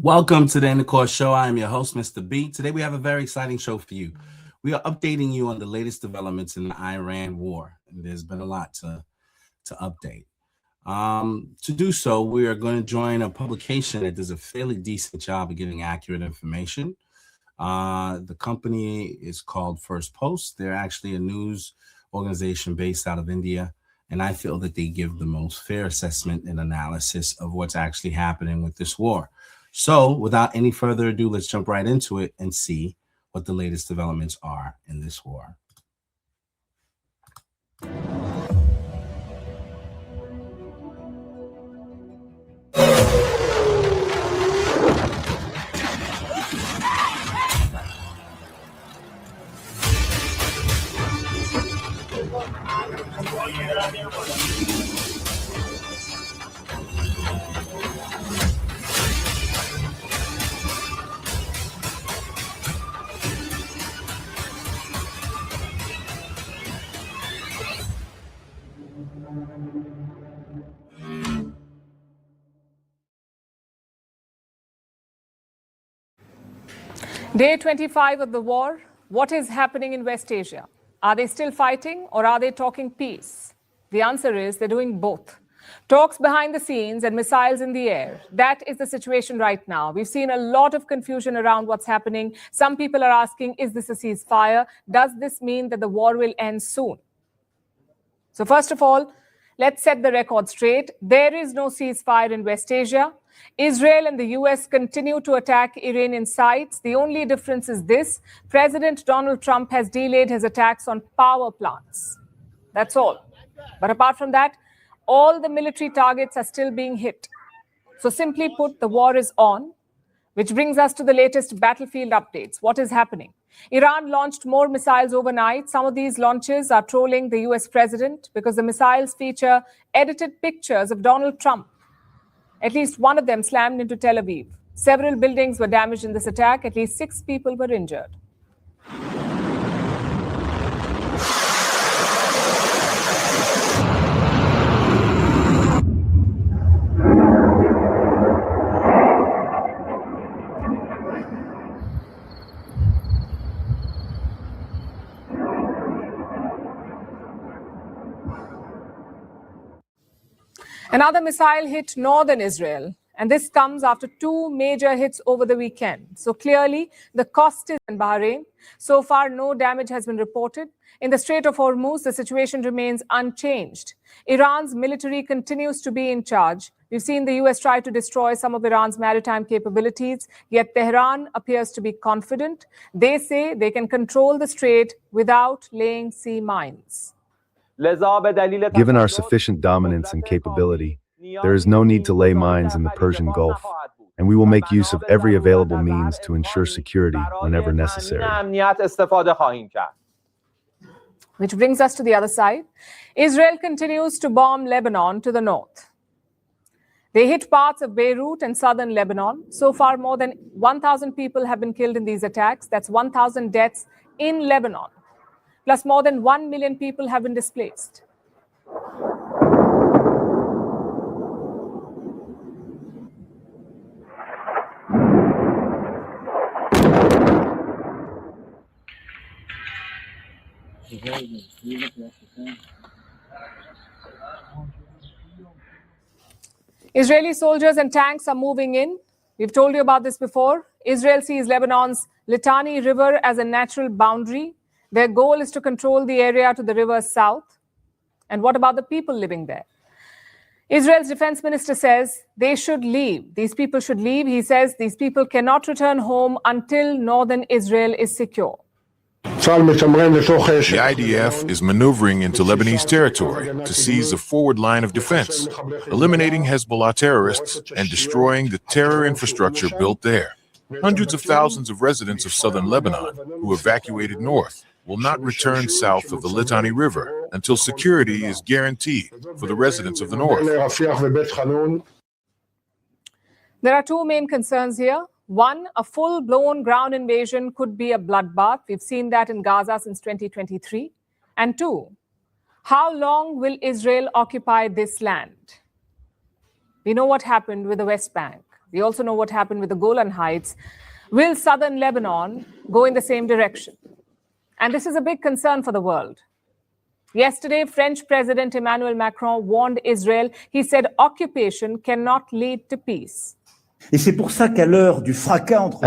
Welcome to the End of Course Show. I am your host, Mr. B. Today we have a very exciting show for you. We are updating you on the latest developments in the Iran war. And there's been a lot to update. To do so, we are going to join a publication that does a fairly decent job of giving accurate information. The company is called Firstpost. They're actually a news organization based out of India. And I feel that they give the most fair assessment and analysis of what's actually happening with this war. So without any further ado, let's jump right into it and see what the latest developments are in this war. Day 25 of the war. What is happening in West Asia? Are they still fighting or are they talking peace? The answer is they're doing both. Talks behind the scenes and missiles in the air. That is the situation right now. We've seen a lot of confusion around what's happening. Some people are asking, is this a ceasefire? Does this mean that the war will end soon? So first of all, let's set the record straight. There is no ceasefire in West Asia. Israel and the US continue to attack Iranian sites. The only difference is this: President Donald Trump has delayed his attacks on power plants. That's all. But apart from that, all the military targets are still being hit. So simply put, the war is on, which brings us to the latest battlefield updates. What is happening? Iran launched more missiles overnight. Some of these launches are trolling the US president because the missiles feature edited pictures of Donald Trump. At least one of them slammed into Tel Aviv. Several buildings were damaged in this attack. At least 6 people were injured. Another missile hit northern Israel, and this comes after 2 major hits over the weekend. So clearly, the cost is in Bahrain. So far, no damage has been reported. In the Strait of Hormuz, the situation remains unchanged. Iran's military continues to be in charge. We've seen the US try to destroy some of Iran's maritime capabilities, yet Tehran appears to be confident. They say they can control the strait without laying sea mines. Given our sufficient dominance and capability, there is no need to lay mines in the Persian Gulf, and we will make use of every available means to ensure security whenever necessary. Which brings us to the other side. Israel continues to bomb Lebanon to the north. They hit parts of Beirut and southern Lebanon. So far, more than 1,000 people have been killed in these attacks. That's 1,000 deaths in Lebanon. Plus, more than 1 million people have been displaced. Israeli soldiers and tanks are moving in. We've told you about this before. Israel sees Lebanon's Litani River as a natural boundary. Their goal is to control the area to the river's south. And what about the people living there? Israel's defense minister says they should leave. These people should leave. He says these people cannot return home until northern Israel is secure. The IDF is maneuvering into Lebanese territory to seize a forward line of defense, eliminating Hezbollah terrorists and destroying the terror infrastructure built there. Hundreds of thousands of residents of southern Lebanon who evacuated north will not return south of the Litani River until security is guaranteed for the residents of the north. There are 2 main concerns here. One, a full-blown ground invasion could be a bloodbath. We've seen that in Gaza since 2023. And 2, how long will Israel occupy this land? We know what happened with the West Bank. We also know what happened with the Golan Heights. Will southern Lebanon go in the same direction? And this is a big concern for the world. Yesterday, French President Emmanuel Macron warned Israel. He said occupation cannot lead to peace. At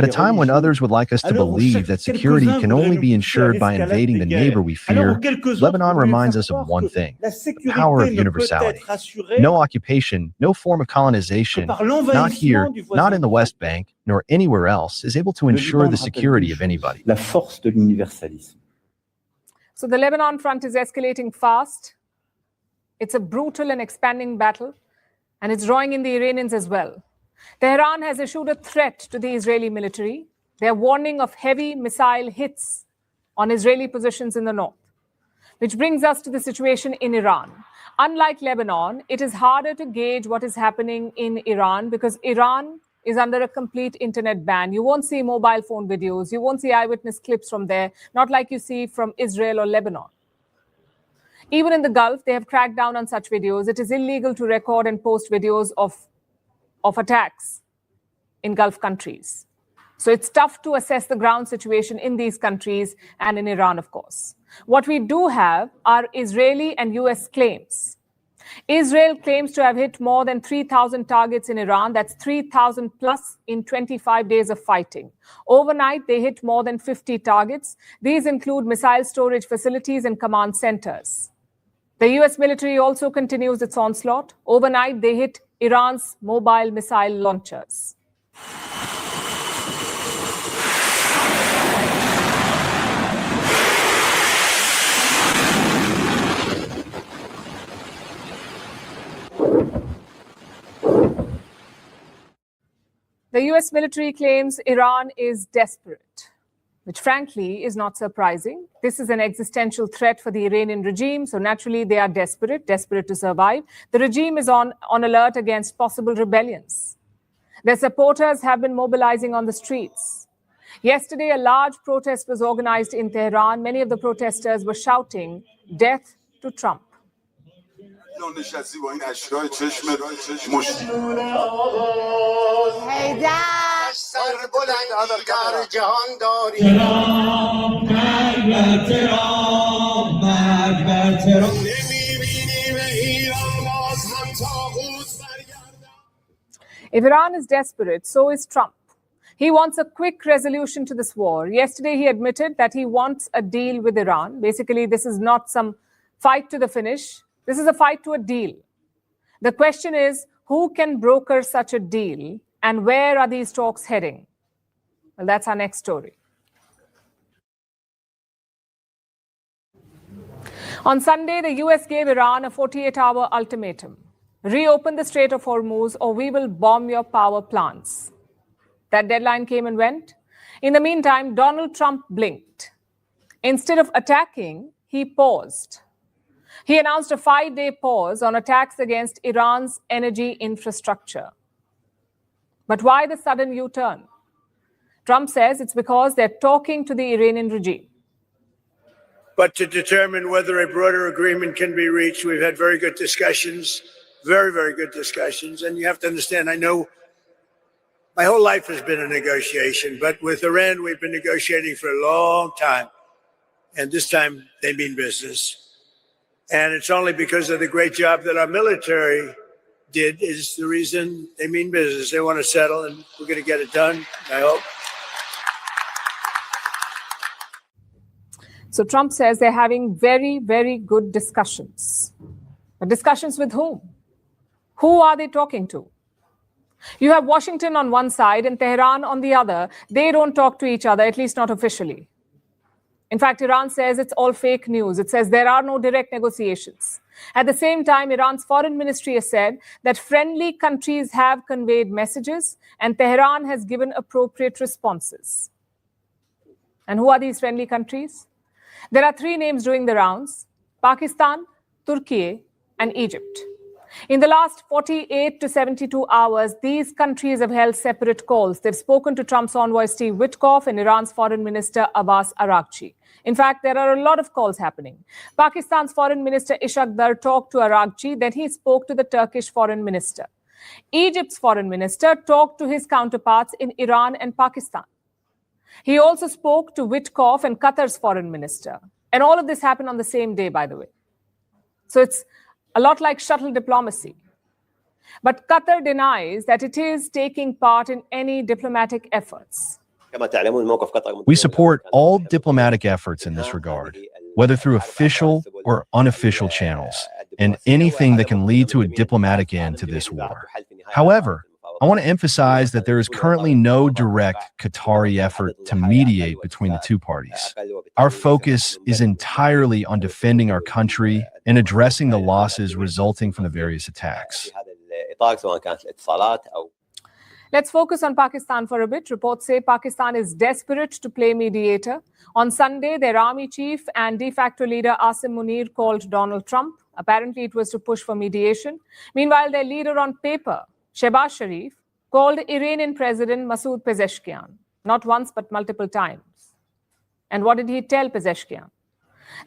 a time when others would like us to believe that security can only be ensured by invading the neighbor we fear, Lebanon reminds us of one thing: the power of universality. No occupation, no form of colonization, not here, not in the West Bank, nor anywhere else, is able to ensure the security of anybody. So the Lebanon front is escalating fast. It's a brutal and expanding battle, and it's drawing in the Iranians as well. Tehran has issued a threat to the Israeli military. They're warning of heavy missile hits on Israeli positions in the north, which brings us to the situation in Iran. Unlike Lebanon, it is harder to gauge what is happening in Iran because Iran is under a complete internet ban. You won't see mobile phone videos. You won't see eyewitness clips from there, not like you see from Israel or Lebanon. Even in the Gulf, they have cracked down on such videos. It is illegal to record and post videos of attacks in Gulf countries. So it's tough to assess the ground situation in these countries and in Iran, of course. What we do have are Israeli and US claims. Israel claims to have hit more than 3,000 targets in Iran. That's 3,000 plus in 25 days of fighting. Overnight, they hit more than 50 targets. These include missile storage facilities and command centers. The US military also continues its onslaught. Overnight, they hit Iran's mobile missile launchers. The US military claims Iran is desperate, which frankly is not surprising. This is an existential threat for the Iranian regime, so naturally they are desperate to survive. The regime is on alert against possible rebellions. Their supporters have been mobilizing on the streets. Yesterday, a large protest was organized in Tehran. Many of the protesters were shouting, "Death to Trump." If Iran is desperate, so is Trump. He wants a quick resolution to this war. Yesterday, he admitted that he wants a deal with Iran. Basically, this is not some fight to the finish. This is a fight to a deal. The question is, who can broker such a deal, and where are these talks heading? Well, that's our next story. On Sunday, the US gave Iran a 48-hour ultimatum. Reopen the Strait of Hormuz or we will bomb your power plants. That deadline came and went. In the meantime, Donald Trump blinked. Instead of attacking, he paused. He announced a 5-day pause on attacks against Iran's energy infrastructure. But why the sudden U-turn? Trump says it's because they're talking to the Iranian regime. But to determine whether a broader agreement can be reached, we've had very good discussions, very, very good discussions. And you have to understand, I know my whole life has been a negotiation, but with Iran, we've been negotiating for a long time. And this time they mean business. And it's only because of the great job that our military did is the reason they mean business. They want to settle, and we're going to get it done, I hope. So Trump says they're having very, very good discussions. But discussions with whom? Who are they talking to? You have Washington on one side and Tehran on the other. They don't talk to each other, at least not officially. In fact, Iran says it's all fake news. It says there are no direct negotiations. At the same time, Iran's foreign ministry has said that friendly countries have conveyed messages and Tehran has given appropriate responses. And who are these friendly countries? There are 3 names doing the rounds: Pakistan, Turkey, and Egypt. In the last 48 to 72 hours, these countries have held separate calls. They've spoken to Trump's envoy, Steve Witkoff, and Iran's foreign minister, Abbas Araghchi. In fact, there are a lot of calls happening. Pakistan's foreign minister, Ishaq Dar, talked to Araghchi, then he spoke to the Turkish foreign minister. Egypt's foreign minister talked to his counterparts in Iran and Pakistan. He also spoke to Witkoff and Qatar's foreign minister. And all of this happened on the same day, by the way. So it's a lot like shuttle diplomacy. But Qatar denies that it is taking part in any diplomatic efforts. We support all diplomatic efforts in this regard, whether through official or unofficial channels, and anything that can lead to a diplomatic end to this war. However, I want to emphasize that there is currently no direct Qatari effort to mediate between the two parties. Our focus is entirely on defending our country and addressing the losses resulting from the various attacks. Let's focus on Pakistan for a bit. Reports say Pakistan is desperate to play mediator. On Sunday, their army chief and de facto leader Asim Munir called Donald Trump. Apparently, it was to push for mediation. Meanwhile, their leader on paper, Shehbaz Sharif, called Iranian President Masoud Pezeshkian, not once but multiple times. And what did he tell Pezeshkian?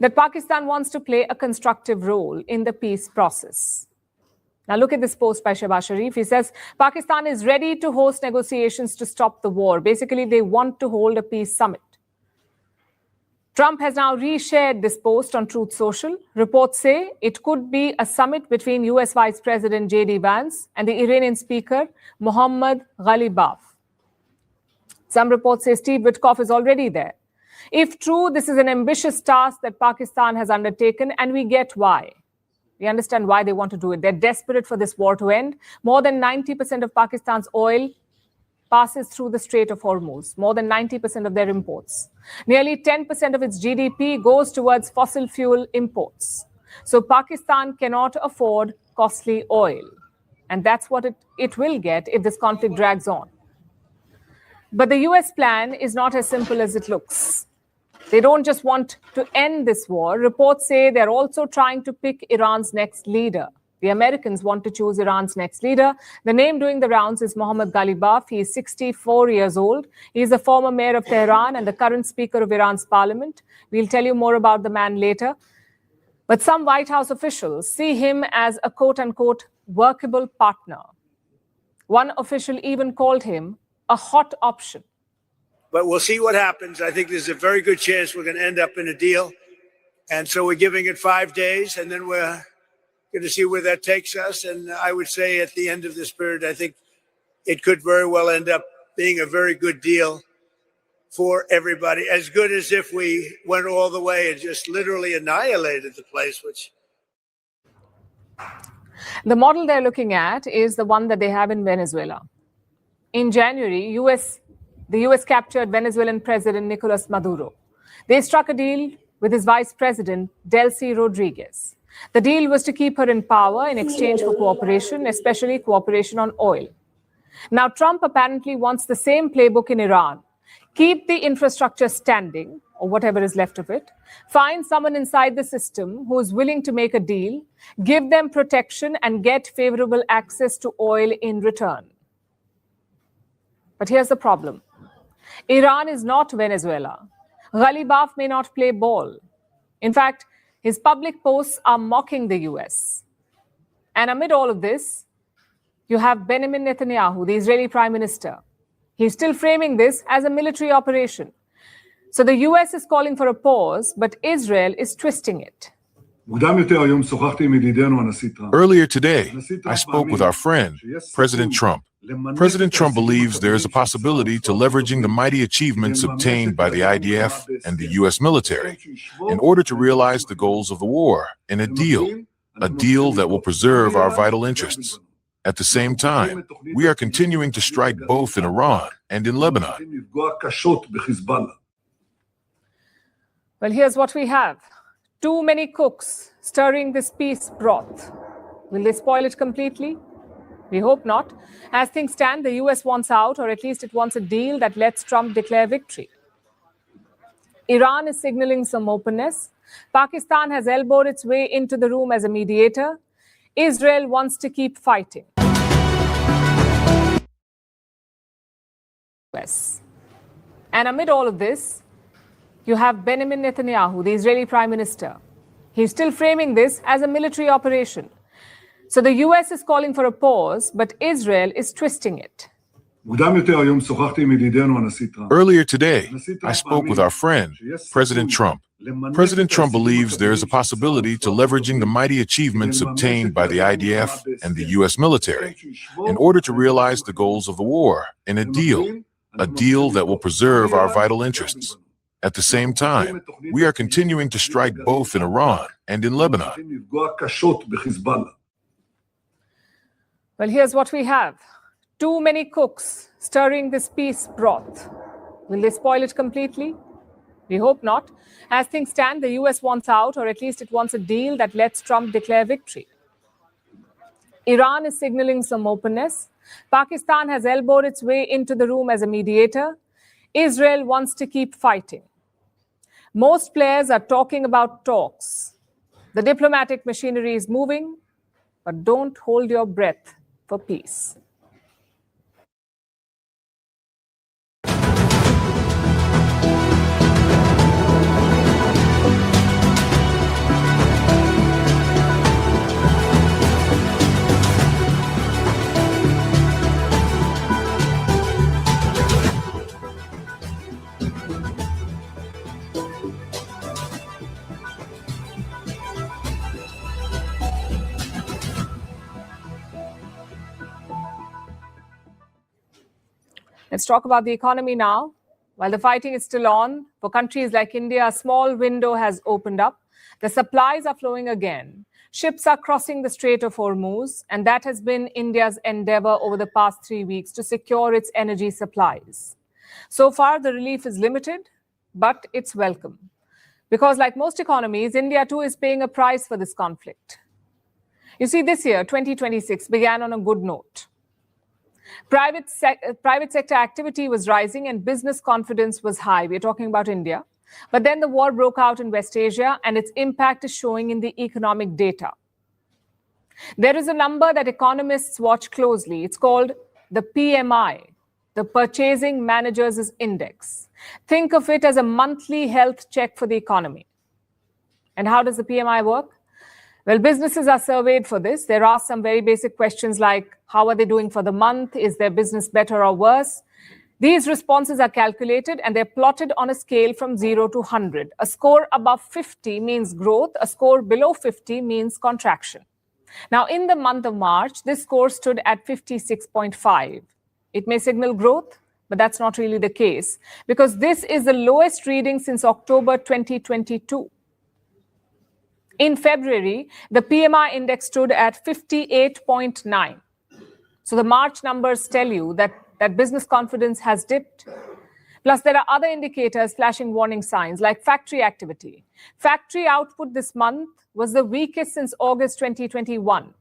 That Pakistan wants to play a constructive role in the peace process. Now look at this post by Shehbaz Sharif. He says, Pakistan is ready to host negotiations to stop the war. Basically, they want to hold a peace summit. Trump has now reshared this post on Truth Social. Reports say it could be a summit between US Vice President J.D. Vance and the Iranian speaker, Mohammad Ghalibaf. Some reports say Steve Witkoff is already there. If true, this is an ambitious task that Pakistan has undertaken, and we get why. We understand why they want to do it. They're desperate for this war to end. More than 90% of Pakistan's oil passes through the Strait of Hormuz, more than 90% of their imports. Nearly 10% of its GDP goes towards fossil fuel imports. So Pakistan cannot afford costly oil. And that's what it will get if this conflict drags on. But the US plan is not as simple as it looks. They don't just want to end this war. Reports say they're also trying to pick Iran's next leader. The Americans want to choose Iran's next leader. The name doing the rounds is Mohammad Ghalibaf. He is 64 years old. He is the former mayor of Tehran and the current speaker of Iran's parliament. We'll tell you more about the man later. But some White House officials see him as a quote-unquote workable partner. One official even called him a hot option. But we'll see what happens. I think there's a very good chance we're going to end up in a deal. And so we're giving it 5 days, and then we're going to see where that takes us. And I would say at the end of this period, I think it could very well end up being a very good deal for everybody. As good as if we went all the way and just literally annihilated the place, which... The model they're looking at is the one that they have in Venezuela. In January, the US captured Venezuelan President Nicolas Maduro. They struck a deal with his vice president, Delcy Rodriguez. The deal was to keep her in power in exchange for cooperation, especially cooperation on oil. Now, Trump apparently wants the same playbook in Iran. Keep the infrastructure standing, or whatever is left of it. Find someone inside the system who is willing to make a deal, give them protection, and get favorable access to oil in return. But here's the problem. Iran is not Venezuela. Ghalibaf may not play ball. In fact, his public posts are mocking the US. And amid all of this, you have Benjamin Netanyahu, the Israeli prime minister. He's still framing this as a military operation. So the US is calling for a pause, but Israel is twisting it. Earlier today, I spoke with our friend, President Trump. President Trump believes there is a possibility to leveraging the mighty achievements obtained by the IDF and the U.S. military in order to realize the goals of the war in a deal that will preserve our vital interests. At the same time, we are continuing to strike both in Iran and in Lebanon. Well, here's what we have. Too many cooks stirring this peace broth. Will they spoil it completely? We hope not. As things stand, the US wants out, or at least it wants a deal that lets Trump declare victory. Iran is signaling some openness. Pakistan has elbowed its way into the room as a mediator. Israel wants to keep fighting. And amid all of this, you have Benjamin Netanyahu, the Israeli prime minister. He's still framing this as a military operation. So the US is calling for a pause, but Israel is twisting it. Earlier today, I spoke with our friend, President Trump. President Trump believes there is a possibility to leveraging the mighty achievements obtained by the IDF and the U.S. military in order to realize the goals of the war in a deal that will preserve our vital interests. At the same time, we are continuing to strike both in Iran and in Lebanon. Well, here's what we have. Too many cooks stirring this peace broth. Will they spoil it completely? We hope not. As things stand, the US wants out, or at least it wants a deal that lets Trump declare victory. Iran is signaling some openness. Pakistan has elbowed its way into the room as a mediator. Israel wants to keep fighting. Most players are talking about talks. The diplomatic machinery is moving, but don't hold your breath for peace. Let's talk about the economy now. While the fighting is still on, for countries like India, a small window has opened up. The supplies are flowing again. Ships are crossing the Strait of Hormuz, and that has been India's endeavor over the past 3 weeks to secure its energy supplies. So far, the relief is limited, but it's welcome. Because like most economies, India too is paying a price for this conflict. You see, this year, 2026, began on a good note. Private sector activity was rising and business confidence was high. We're talking about India. But then the war broke out in West Asia, and its impact is showing in the economic data. There is a number that economists watch closely. It's called the PMI, the Purchasing Managers' Index. Think of it as a monthly health check for the economy. And how does the PMI work? Well, businesses are surveyed for this. There are some very basic questions like, how are they doing for the month? Is their business better or worse? These responses are calculated and they're plotted on a scale from 0 to 100. A score above 50 means growth. A score below 50 means contraction. Now, in the month of March, this score stood at 56.5. It may signal growth, but that's not really the case because this is the lowest reading since October 2022. In February, the PMI index stood at 58.9. So the March numbers tell you that business confidence has dipped. Plus, there are other indicators flashing warning signs like factory activity. Factory output this month was the weakest since August 2021.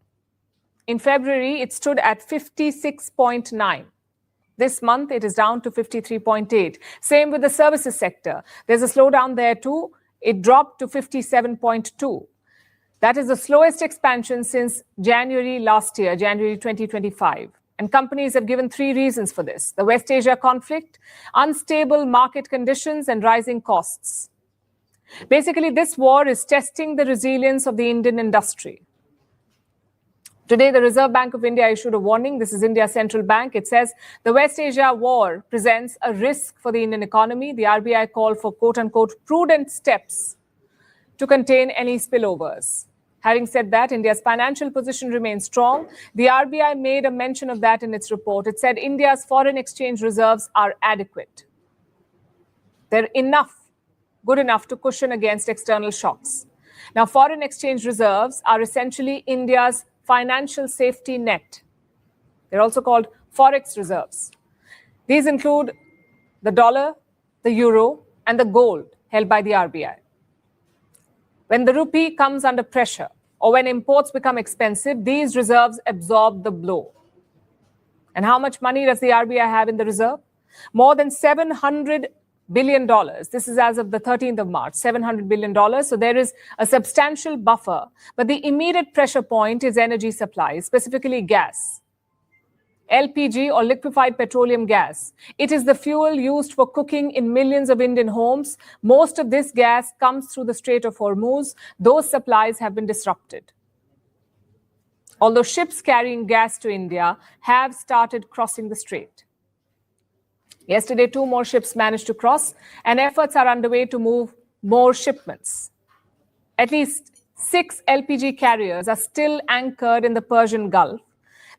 In February, it stood at 56.9. This month, it is down to 53.8. Same with the services sector. There's a slowdown there too. It dropped to 57.2. That is the slowest expansion since January last year, January 2025. And companies have given 3 reasons for this: the West Asia conflict, unstable market conditions, and rising costs. Basically, this war is testing the resilience of the Indian industry. Today, the Reserve Bank of India issued a warning. This is India's central bank. It says the West Asia war presents a risk for the Indian economy. The RBI called for, quote-unquote, prudent steps to contain any spillovers. Having said that, India's financial position remains strong. The RBI made a mention of that in its report. It said India's foreign exchange reserves are adequate. They're good enough to cushion against external shocks. Now, foreign exchange reserves are essentially India's financial safety net. They're also called forex reserves. These include the dollar, the euro, and the gold held by the RBI. When the rupee comes under pressure or when imports become expensive, these reserves absorb the blow. And how much money does the RBI have in the reserve? More than $700 billion. This is as of the 13th of March, $700 billion. So there is a substantial buffer. But the immediate pressure point is energy supply, specifically gas. LPG, or liquefied petroleum gas. It is the fuel used for cooking in millions of Indian homes. Most of this gas comes through the Strait of Hormuz. Those supplies have been disrupted. although ships carrying gas to India have started crossing the strait. Yesterday, 2 more ships managed to cross, and efforts are underway to move more shipments. At least 6 LPG carriers are still anchored in the Persian Gulf.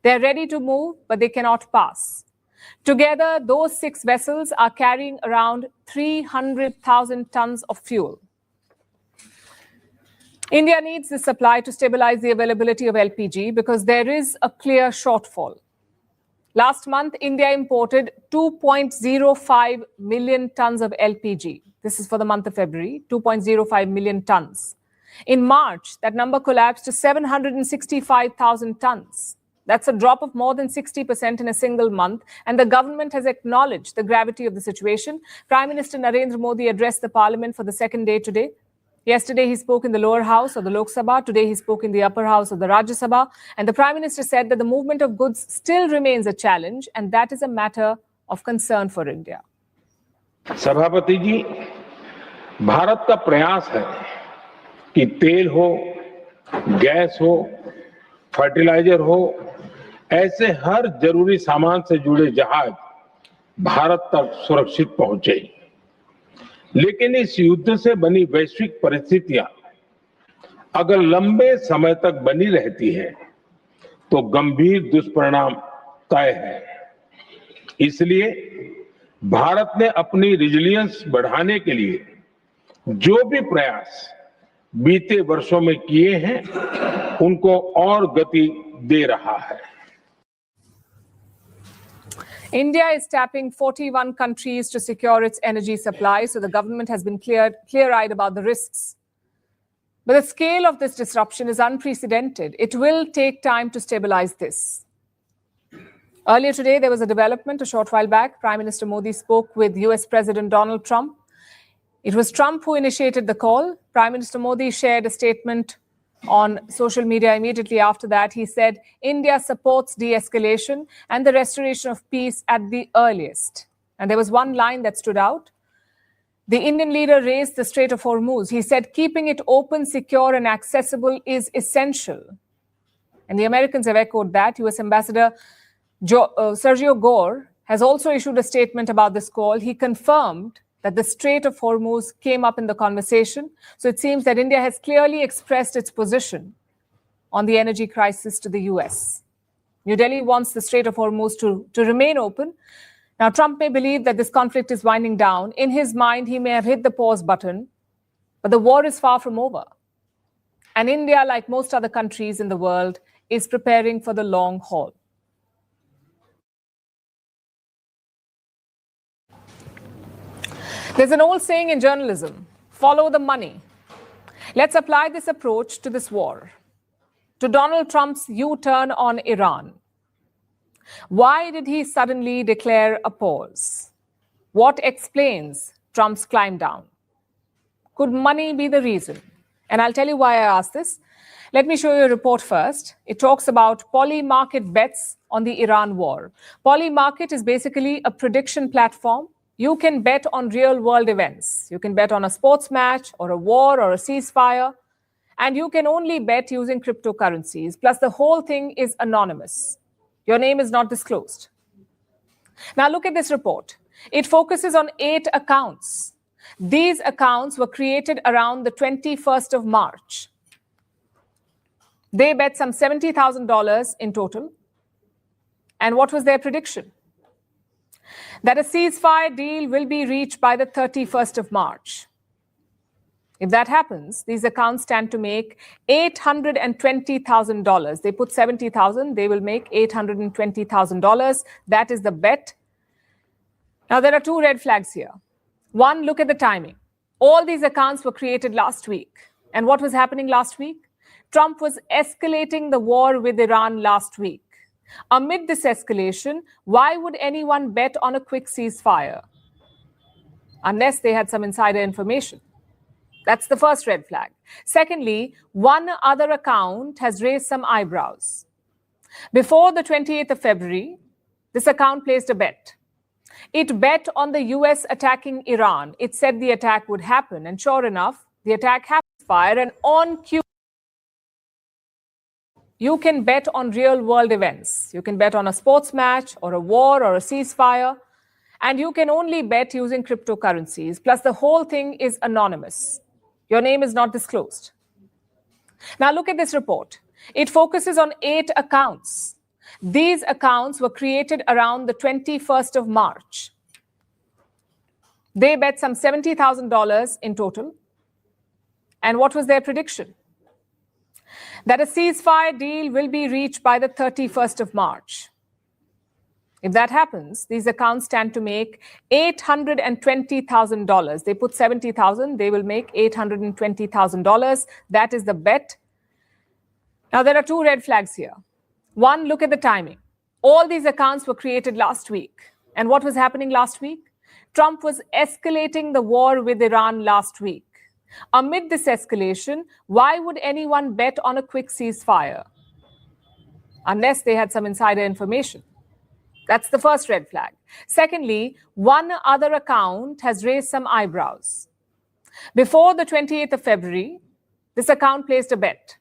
They are ready to move, but they cannot pass. Together, those 6 vessels are carrying around 300,000 tons of fuel. India needs this supply to stabilize the availability of LPG because there is a clear shortfall. Last month, India imported 2.05 million tons of LPG. This is for the month of February, 2.05 million tons. In March, that number collapsed to 765,000 tons. That's a drop of more than 60% in a single month, and the government has acknowledged the gravity of the situation. Prime Minister Narendra Modi addressed the parliament for the second day today. Yesterday, he spoke in the lower house of the Lok Sabha. Today, he spoke in the upper house of the Rajya Sabha. And the Prime Minister said that the movement of goods still remains a challenge, and that is a matter of concern for India. सभापति जी, भारत का प्रयास है कि तेल हो, gas हो, fertiliser हो, ऐसे हर जरूरी सामान से जुड़े जहाज भारत तक सुरक्षित पहुंचे। लेकिन इस युद्ध से बनी वैश्विक परिस्थितियां अगर लंबे समय तक बनी रहती है तो गंभीर दुष्परिणाम तय है। इसलिए भारत ने अपनी रेजिलियंस बढ़ाने के लिए जो भी प्रयास बीते वर्षों में किए हैं उनको और गति दे रहा है। India is tapping 41 countries to secure its energy supply, so the government has been clear-eyed about the risks. But the scale of this disruption is unprecedented. It will take time to stabilize this. Earlier today, there was a development a short while back. Prime Minister Modi spoke with US President Donald Trump. It was Trump who initiated the call. Prime Minister Modi shared a statement on social media immediately after that. He said, India supports de-escalation and the restoration of peace at the earliest. And there was one line that stood out. The Indian leader raised the Strait of Hormuz. He said, keeping it open, secure, and accessible is essential. And the Americans have echoed that. US Ambassador Sergio Gore has also issued a statement about this call. He confirmed that the Strait of Hormuz came up in the conversation. So it seems that India has clearly expressed its position on the energy crisis to the US. New Delhi wants the Strait of Hormuz to remain open. Now, Trump may believe that this conflict is winding down. In his mind, he may have hit the pause button, but the war is far from over. And India, like most other countries in the world, is preparing for the long haul. There's an old saying in journalism, follow the money. Let's apply this approach to this war, to Donald Trump's U-turn on Iran. Why did he suddenly declare a pause? What explains Trump's climb down? Could money be the reason? And I'll tell you why I asked this. Let me show you a report first. It talks about Polymarket bets on the Iran war. Polymarket is basically a prediction platform. You can bet on real-world events. You can bet on a sports match or a war or a ceasefire. And you can only bet using cryptocurrencies. Plus, the whole thing is anonymous. Your name is not disclosed. Now, look at this report. It focuses on 8 accounts. These accounts were created around the 21st of March. They bet some $70,000 in total. And what was their prediction? That a ceasefire deal will be reached by the 31st of March. If that happens, these accounts stand to make $820,000. They put $70,000, they will make $820,000. That is the bet. Now, there are 2 red flags here. One, look at the timing. All these accounts were created last week. And what was happening last week? Trump was escalating the war with Iran last week. Amid this escalation, why would anyone bet on a quick ceasefire? Unless they had some insider information. That's the first red flag. Secondly, one other account has raised some eyebrows. Before the 28th of February, this account placed a bet. It bet on the US attacking Iran. It said the attack would happen, and sure enough, the attack happened. And on cue, you can bet on real-world events. You can bet on a sports match or a war or a ceasefire, and you can only bet using cryptocurrencies. Plus, the whole thing is anonymous. Your name is not disclosed. Now, look at this report. It focuses on 8 accounts. These accounts were created around the 21st of March. They bet some $70,000 in total. And what was their prediction? That a ceasefire deal will be reached by the 31st of March. If that happens, these accounts stand to make $820,000. They put $70,000, they will make $820,000. That is the bet. Now, there are 2 red flags here. One, look at the timing. All these accounts were created last week. And what was happening last week? Trump was escalating the war with Iran last week. Amid this escalation, why would anyone bet on a quick ceasefire? Unless they had some insider information. That's the first red flag. Secondly, one other account has raised some eyebrows. Before the 28th of February, this account placed a bet.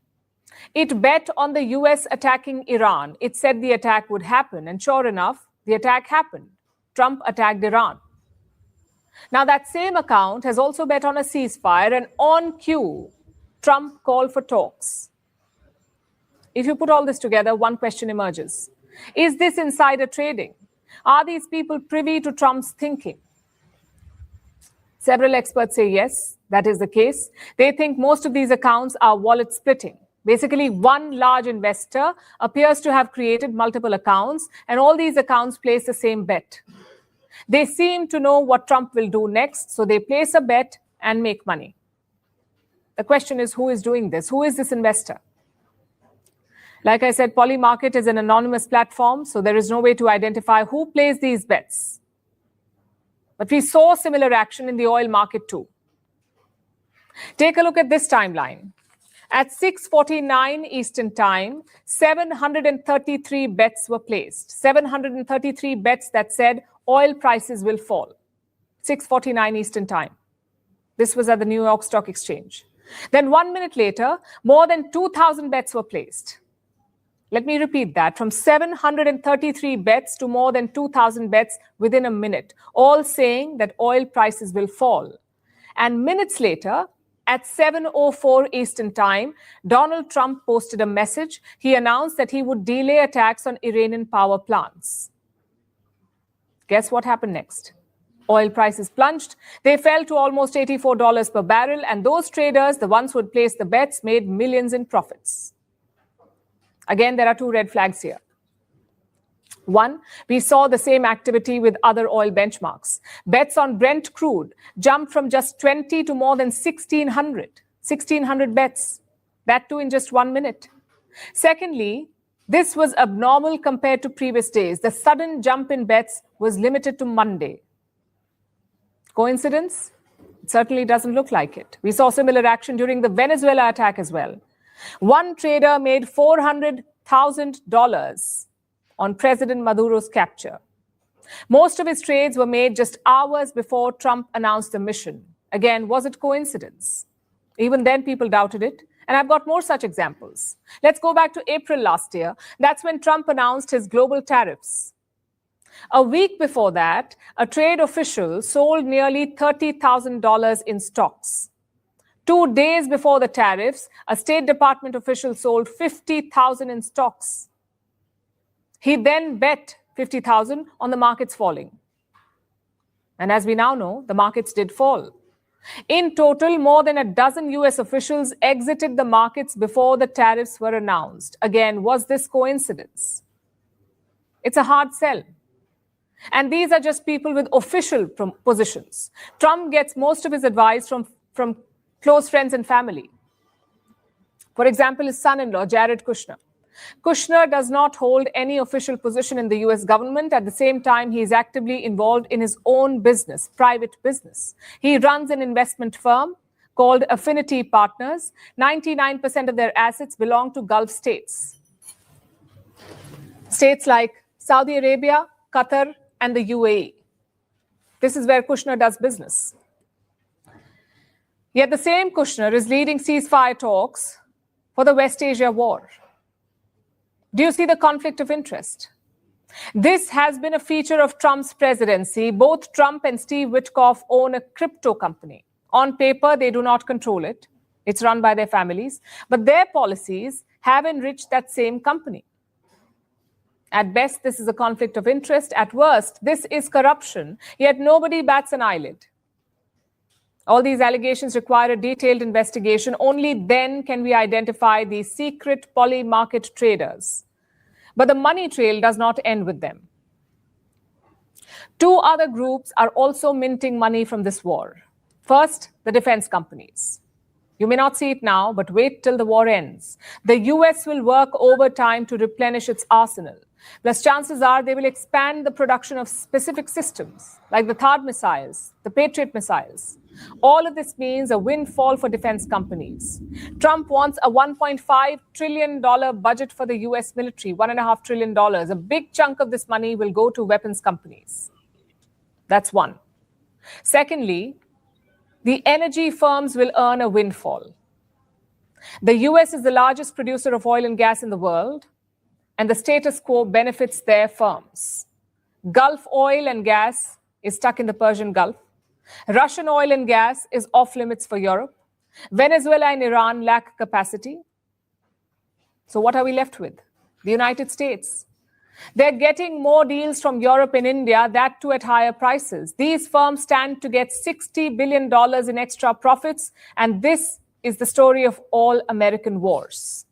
It bet on the US attacking Iran. It said the attack would happen, and sure enough, the attack happened. Trump attacked Iran. Now, that same account has also bet on a ceasefire, and on cue, Trump called for talks. If you put all this together, one question emerges. Is this insider trading? Are these people privy to Trump's thinking? Several experts say yes, that is the case. They think most of these accounts are wallet splitting. Basically, one large investor appears to have created multiple accounts, and all these accounts place the same bet. They seem to know what Trump will do next, so they place a bet and make money. The question is, who is doing this? Who is this investor? Like I said, Polymarket is an anonymous platform, so there is no way to identify who plays these bets. But we saw similar action in the oil market too. Take a look at this timeline. At 6:49 Eastern Time, 733 bets were placed. 733 bets that said oil prices will fall. 6:49 Eastern Time. This was at the New York Stock Exchange. Then 1 minute later, more than 2,000 bets were placed. Let me repeat that. From 733 bets to more than 2,000 bets within a minute, all saying that oil prices will fall. And minutes later, at 7:04 Eastern Time, Donald Trump posted a message. He announced that he would delay attacks on Iranian power plants. Guess what happened next? Oil prices plunged. They fell to almost $84 per barrel, and those traders, the ones who had placed the bets, made millions in profits. Again, there are 2 red flags here. One, we saw the same activity with other oil benchmarks. Bets on Brent crude jumped from just 20 to more than 1,600. 1,600 bets. That too in just 1 minute. Secondly, this was abnormal compared to previous days. The sudden jump in bets was limited to Monday. Coincidence? It certainly doesn't look like it. We saw similar action during the Venezuela attack as well. One trader made $400,000 on President Maduro's capture. Most of his trades were made just hours before Trump announced the mission. Again, was it coincidence? Even then, people doubted it. And I've got more such examples. Let's go back to April last year. That's when Trump announced his global tariffs. A week before that, a trade official sold nearly $30,000 in stocks. 2 days before the tariffs, a State Department official sold $50,000 in stocks. He then bet $50,000 on the markets falling. And as we now know, the markets did fall. In total, more than a dozen US officials exited the markets before the tariffs were announced. Again, was this coincidence? It's a hard sell. And these are just people with official positions. Trump gets most of his advice from close friends and family. For example, his son-in-law, Jared Kushner. Kushner does not hold any official position in the US government. At the same time, he is actively involved in his own business, private business. He runs an investment firm called Affinity Partners. 99% of their assets belong to Gulf states. States like Saudi Arabia, Qatar, and the UAE. This is where Kushner does business. Yet the same Kushner is leading ceasefire talks for the West Asia war. Do you see the conflict of interest? This has been a feature of Trump's presidency. Both Trump and Steve Witkoff own a crypto company. On paper, they do not control it. It's run by their families. But their policies have enriched that same company. At best, this is a conflict of interest. At worst, this is corruption, yet nobody bats an eyelid. All these allegations require a detailed investigation. Only then can we identify these secret poly-market traders. But the money trail does not end with them. Two other groups are also minting money from this war. First, the defense companies. You may not see it now, but wait till the war ends. The US will work overtime to replenish its arsenal. Plus, chances are they will expand the production of specific systems, like the THAAD missiles, the Patriot missiles. All of this means a windfall for defense companies. Trump wants a $1.5 trillion budget for the US military, $1.5 trillion. A big chunk of this money will go to weapons companies. That's one. Secondly, the energy firms will earn a windfall. The US is the largest producer of oil and gas in the world, and the status quo benefits their firms. Gulf oil and gas is stuck in the Persian Gulf. Russian oil and gas is off limits for Europe. Venezuela and Iran lack capacity. So what are we left with? The United States. They're getting more deals from Europe and India, that too at higher prices. These firms stand to get $60 billion in extra profits, and this is the story of all American wars.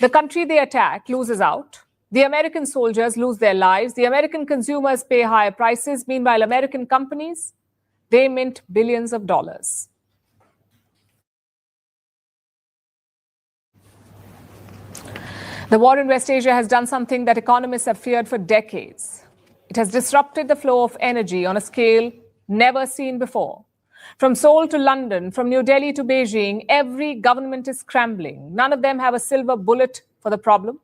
The country they attack loses out. The American soldiers lose their lives. The American consumers pay higher prices. Meanwhile, American companies, they mint billions of dollars. The war in West Asia has done something that economists have feared for decades. It has disrupted the flow of energy on a scale never seen before. From Seoul to London, from New Delhi to Beijing, every government is scrambling. None of them have a silver bullet for the problem.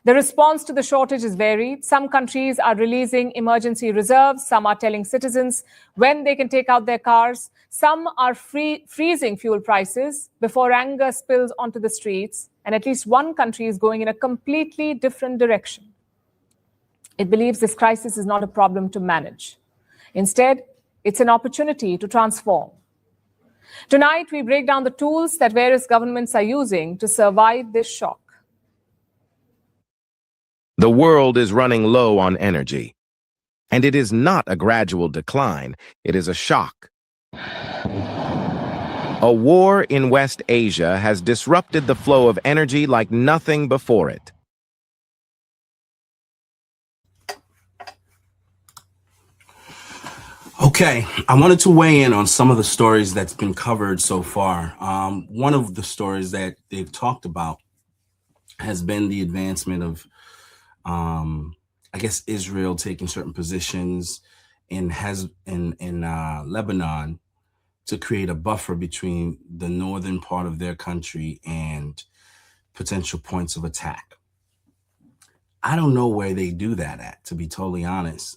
The response to the shortage is varied. Some countries are releasing emergency reserves. Some are telling citizens when they can take out their cars. Some are freezing fuel prices before anger spills onto the streets. And at least one country is going in a completely different direction. It believes this crisis is not a problem to manage. Instead, it's an opportunity to transform. Tonight, we break down the tools that various governments are using to survive this shock. The world is running low on energy. And it is not a gradual decline, it is a shock. A war in West Asia has disrupted the flow of energy like nothing before it. Okay, I wanted to weigh in on some of the stories that's been covered so far. One of the stories that they've talked about has been the advancement of, I guess, Israel taking certain positions in Lebanon to create a buffer between the northern part of their country and potential points of attack. I don't know where they do that at, to be totally honest.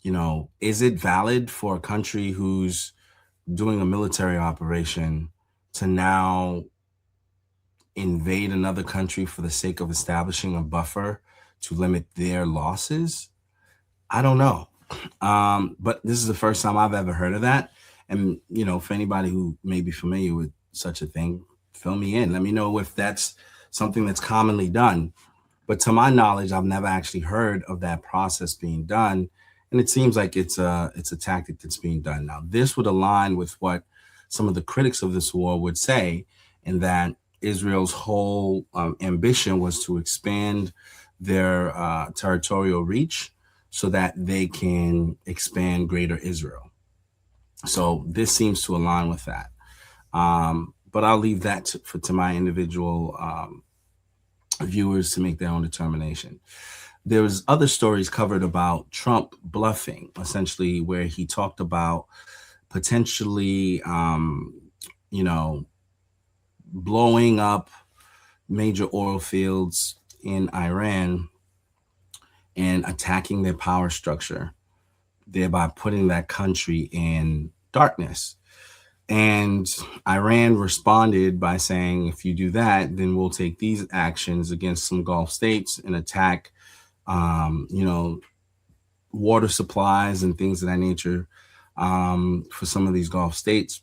You know, is it valid for a country who's doing a military operation to now invade another country for the sake of establishing a buffer to limit their losses? I don't know. But this is the first time I've ever heard of that. And, you know, for anybody who may be familiar with such a thing, fill me in. Let me know if that's something that's commonly done. But to my knowledge, I've never actually heard of that process being done. And it seems like it's a tactic that's being done now. This would align with what some of the critics of this war would say, in that Israel's whole ambition was to expand their territorial reach so that they can expand greater Israel. So this seems to align with that. But I'll leave that to my individual viewers to make their own determination. There was other stories covered about Trump bluffing, essentially, where he talked about potentially, you know, blowing up major oil fields in Iran and attacking their power structure, thereby putting that country in darkness. And Iran responded by saying, if you do that, then we'll take these actions against some Gulf states and attack, water supplies and things of that nature for some of these Gulf states,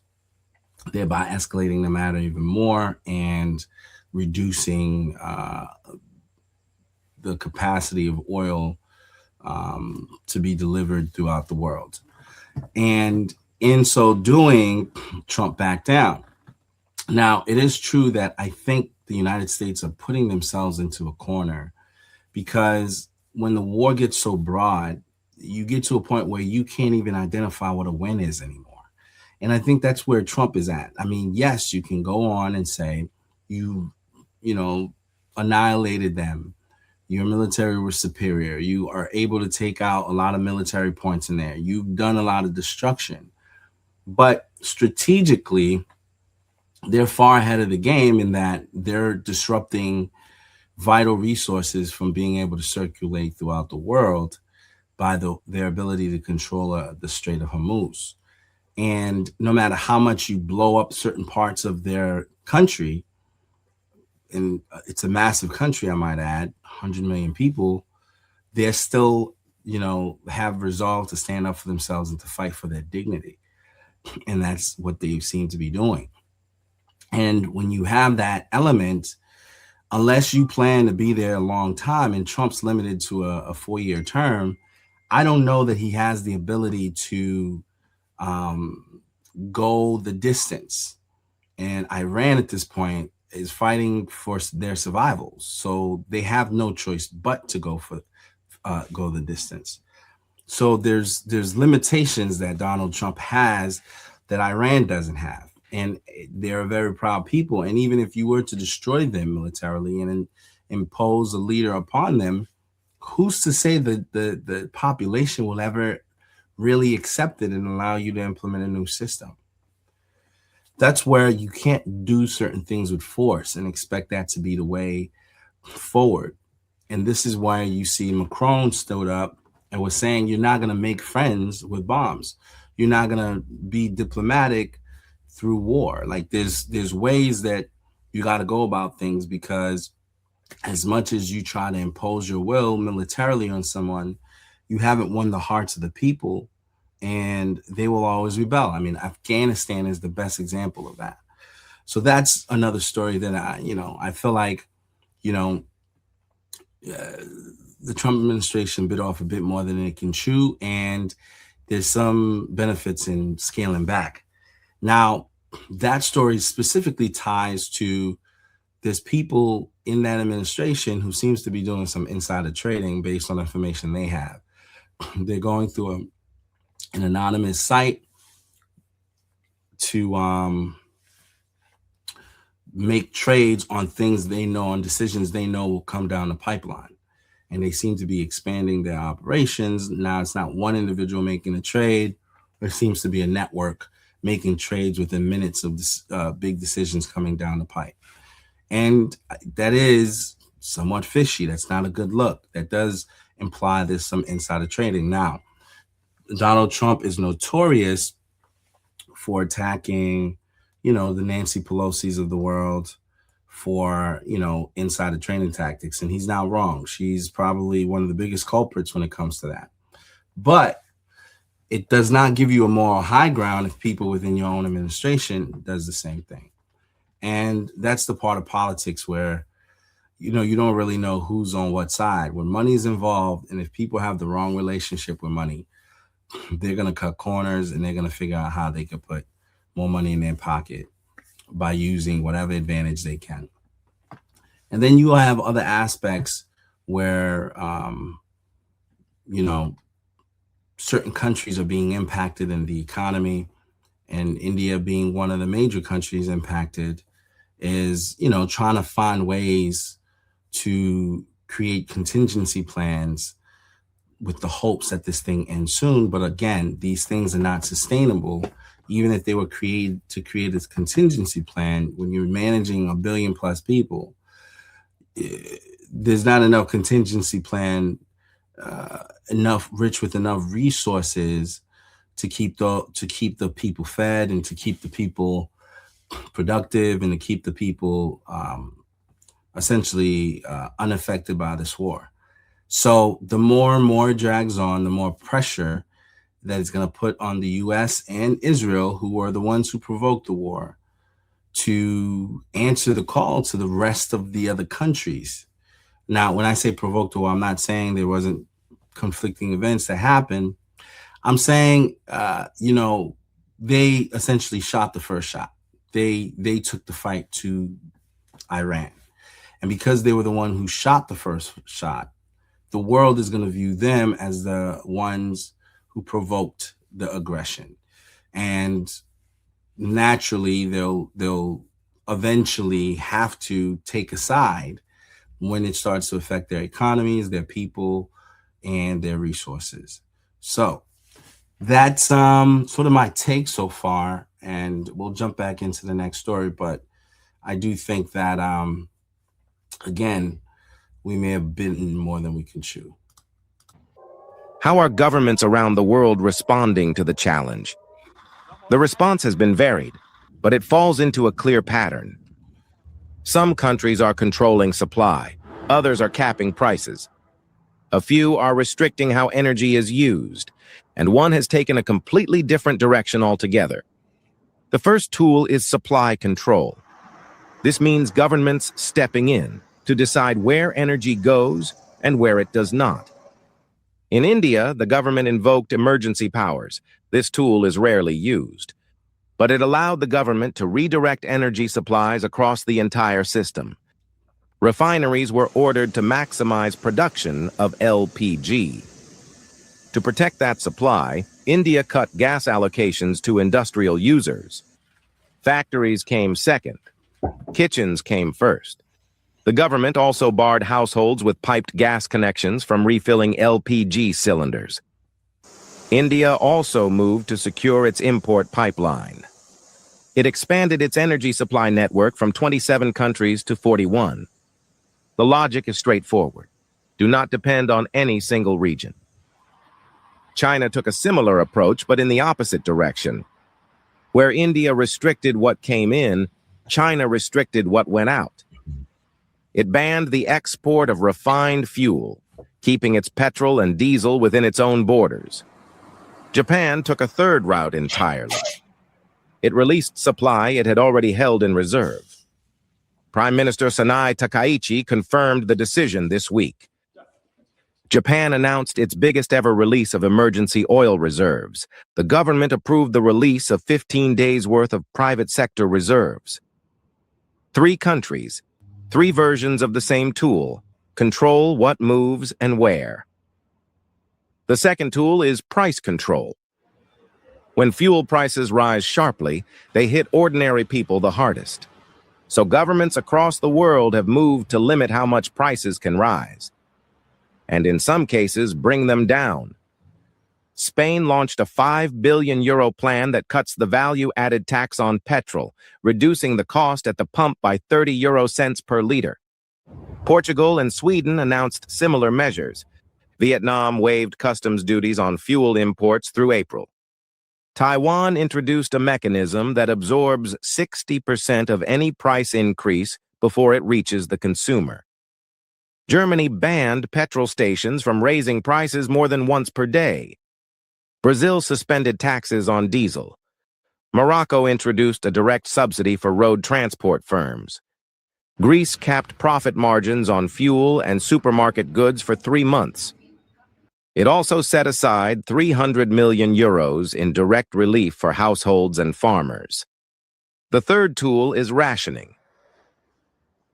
thereby escalating the matter even more and reducing the capacity of oil to be delivered throughout the world. And in so doing, Trump backed down. Now, it is true that I think the United States are putting themselves into a corner, because when the war gets so broad, you get to a point where you can't even identify what a win is anymore. And I think that's where Trump is at. I mean, yes, you can go on and say you annihilated them. Your military was superior. You are able to take out a lot of military points in there. You've done a lot of destruction. But strategically, they're far ahead of the game in that they're disrupting vital resources from being able to circulate throughout the world by their ability to control the Strait of Hormuz. And no matter how much you blow up certain parts of their country, and it's a massive country, I might add, 100 million people, they're still, have resolve to stand up for themselves and to fight for their dignity. And that's what they seem to be doing. And when you have that element, unless you plan to be there a long time, and Trump's limited to a 4-year term, I don't know that he has the ability to go the distance. And Iran at this point is fighting for their survival. So they have no choice but to go the distance. So there's limitations that Donald Trump has that Iran doesn't have. And they're a very proud people. And even if you were to destroy them militarily and impose a leader upon them, who's to say that the population will ever really accept it and allow you to implement a new system? That's where you can't do certain things with force and expect that to be the way forward. And this is why you see Macron stood up and was saying, you're not going to make friends with bombs. You're not going to be diplomatic through war. Like there's ways that you got to go about things, because as much as you try to impose your will militarily on someone, you haven't won the hearts of the people, and they will always rebel. I mean, Afghanistan is the best example of that. So that's another story that I feel like, the Trump administration bit off a bit more than it can chew, and there's some benefits in scaling back. Now, that story specifically ties to there's people in that administration who seems to be doing some insider trading based on information they have. They're going through an anonymous site to make trades on things they know, on decisions they know will come down the pipeline. And they seem to be expanding their operations. Now it's not one individual making a trade. There seems to be a network making trades within minutes of this, big decisions coming down the pipe. And that is somewhat fishy. That's not a good look. That does imply there's some insider trading. Now, Donald Trump is notorious for attacking, the Nancy Pelosi's of the world for, insider trading tactics. And he's not wrong. She's probably one of the biggest culprits when it comes to that. But it does not give you a moral high ground if people within your own administration does the same thing. And that's the part of politics where, you don't really know who's on what side. When money is involved, and if people have the wrong relationship with money, they're going to cut corners, and they're going to figure out how they can put more money in their pocket by using whatever advantage they can. And then you will have other aspects where, certain countries are being impacted in the economy, and India being one of the major countries impacted is, trying to find ways to create contingency plans with the hopes that this thing ends soon. But again, these things are not sustainable. Even if they were created to create this contingency plan, when you're managing 1 billion plus people, there's not enough contingency plan, enough rich with enough resources to keep the people fed and to keep the people productive and to keep the people essentially unaffected by this war. So the more and more it drags on, the more pressure that it's going to put on the U.S. and Israel, who are the ones who provoked the war, to answer the call to the rest of the other countries. Now, when I say provoked the war, I'm not saying there wasn't conflicting events that happened. I'm saying, they essentially shot the first shot. They took the fight to Iran. And because they were the one who shot the first shot, the world is going to view them as the ones who provoked the aggression. And naturally, they'll eventually have to take a side when it starts to affect their economies, their people, and their resources. So that's sort of my take so far, and we'll jump back into the next story. But I do think that, again, we may have bitten more than we can chew. How are governments around the world responding to the challenge? The response has been varied, but it falls into a clear pattern. Some countries are controlling supply, others are capping prices. A few are restricting how energy is used, and one has taken a completely different direction altogether. The first tool is supply control. This means governments stepping in to decide where energy goes and where it does not. In India, the government invoked emergency powers. This tool is rarely used, but it allowed the government to redirect energy supplies across the entire system. Refineries were ordered to maximize production of LPG. To protect that supply, India cut gas allocations to industrial users. Factories came second. Kitchens came first. The government also barred households with piped gas connections from refilling LPG cylinders. India also moved to secure its import pipeline. It expanded its energy supply network from 27 countries to 41. The logic is straightforward. Do not depend on any single region. China took a similar approach, but in the opposite direction. Where India restricted what came in, China restricted what went out. It banned the export of refined fuel, keeping its petrol and diesel within its own borders. Japan took a third route entirely. It released supply it had already held in reserve. Prime Minister Sanai Takaichi confirmed the decision this week. Japan announced its biggest ever release of emergency oil reserves. The government approved the release of 15 days' worth of private sector reserves. 3 countries, 3 versions of the same tool, control what moves and where. The second tool is price control. When fuel prices rise sharply, they hit ordinary people the hardest. So governments across the world have moved to limit how much prices can rise, and in some cases bring them down. Spain launched a €5 billion plan that cuts the value-added tax on petrol, reducing the cost at the pump by 30 euro cents per liter. Portugal and Sweden announced similar measures. Vietnam waived customs duties on fuel imports through April. Taiwan introduced a mechanism that absorbs 60% of any price increase before it reaches the consumer. Germany banned petrol stations from raising prices more than once per day. Brazil suspended taxes on diesel. Morocco introduced a direct subsidy for road transport firms. Greece capped profit margins on fuel and supermarket goods for 3 months. It also set aside €300 million in direct relief for households and farmers. The third tool is rationing.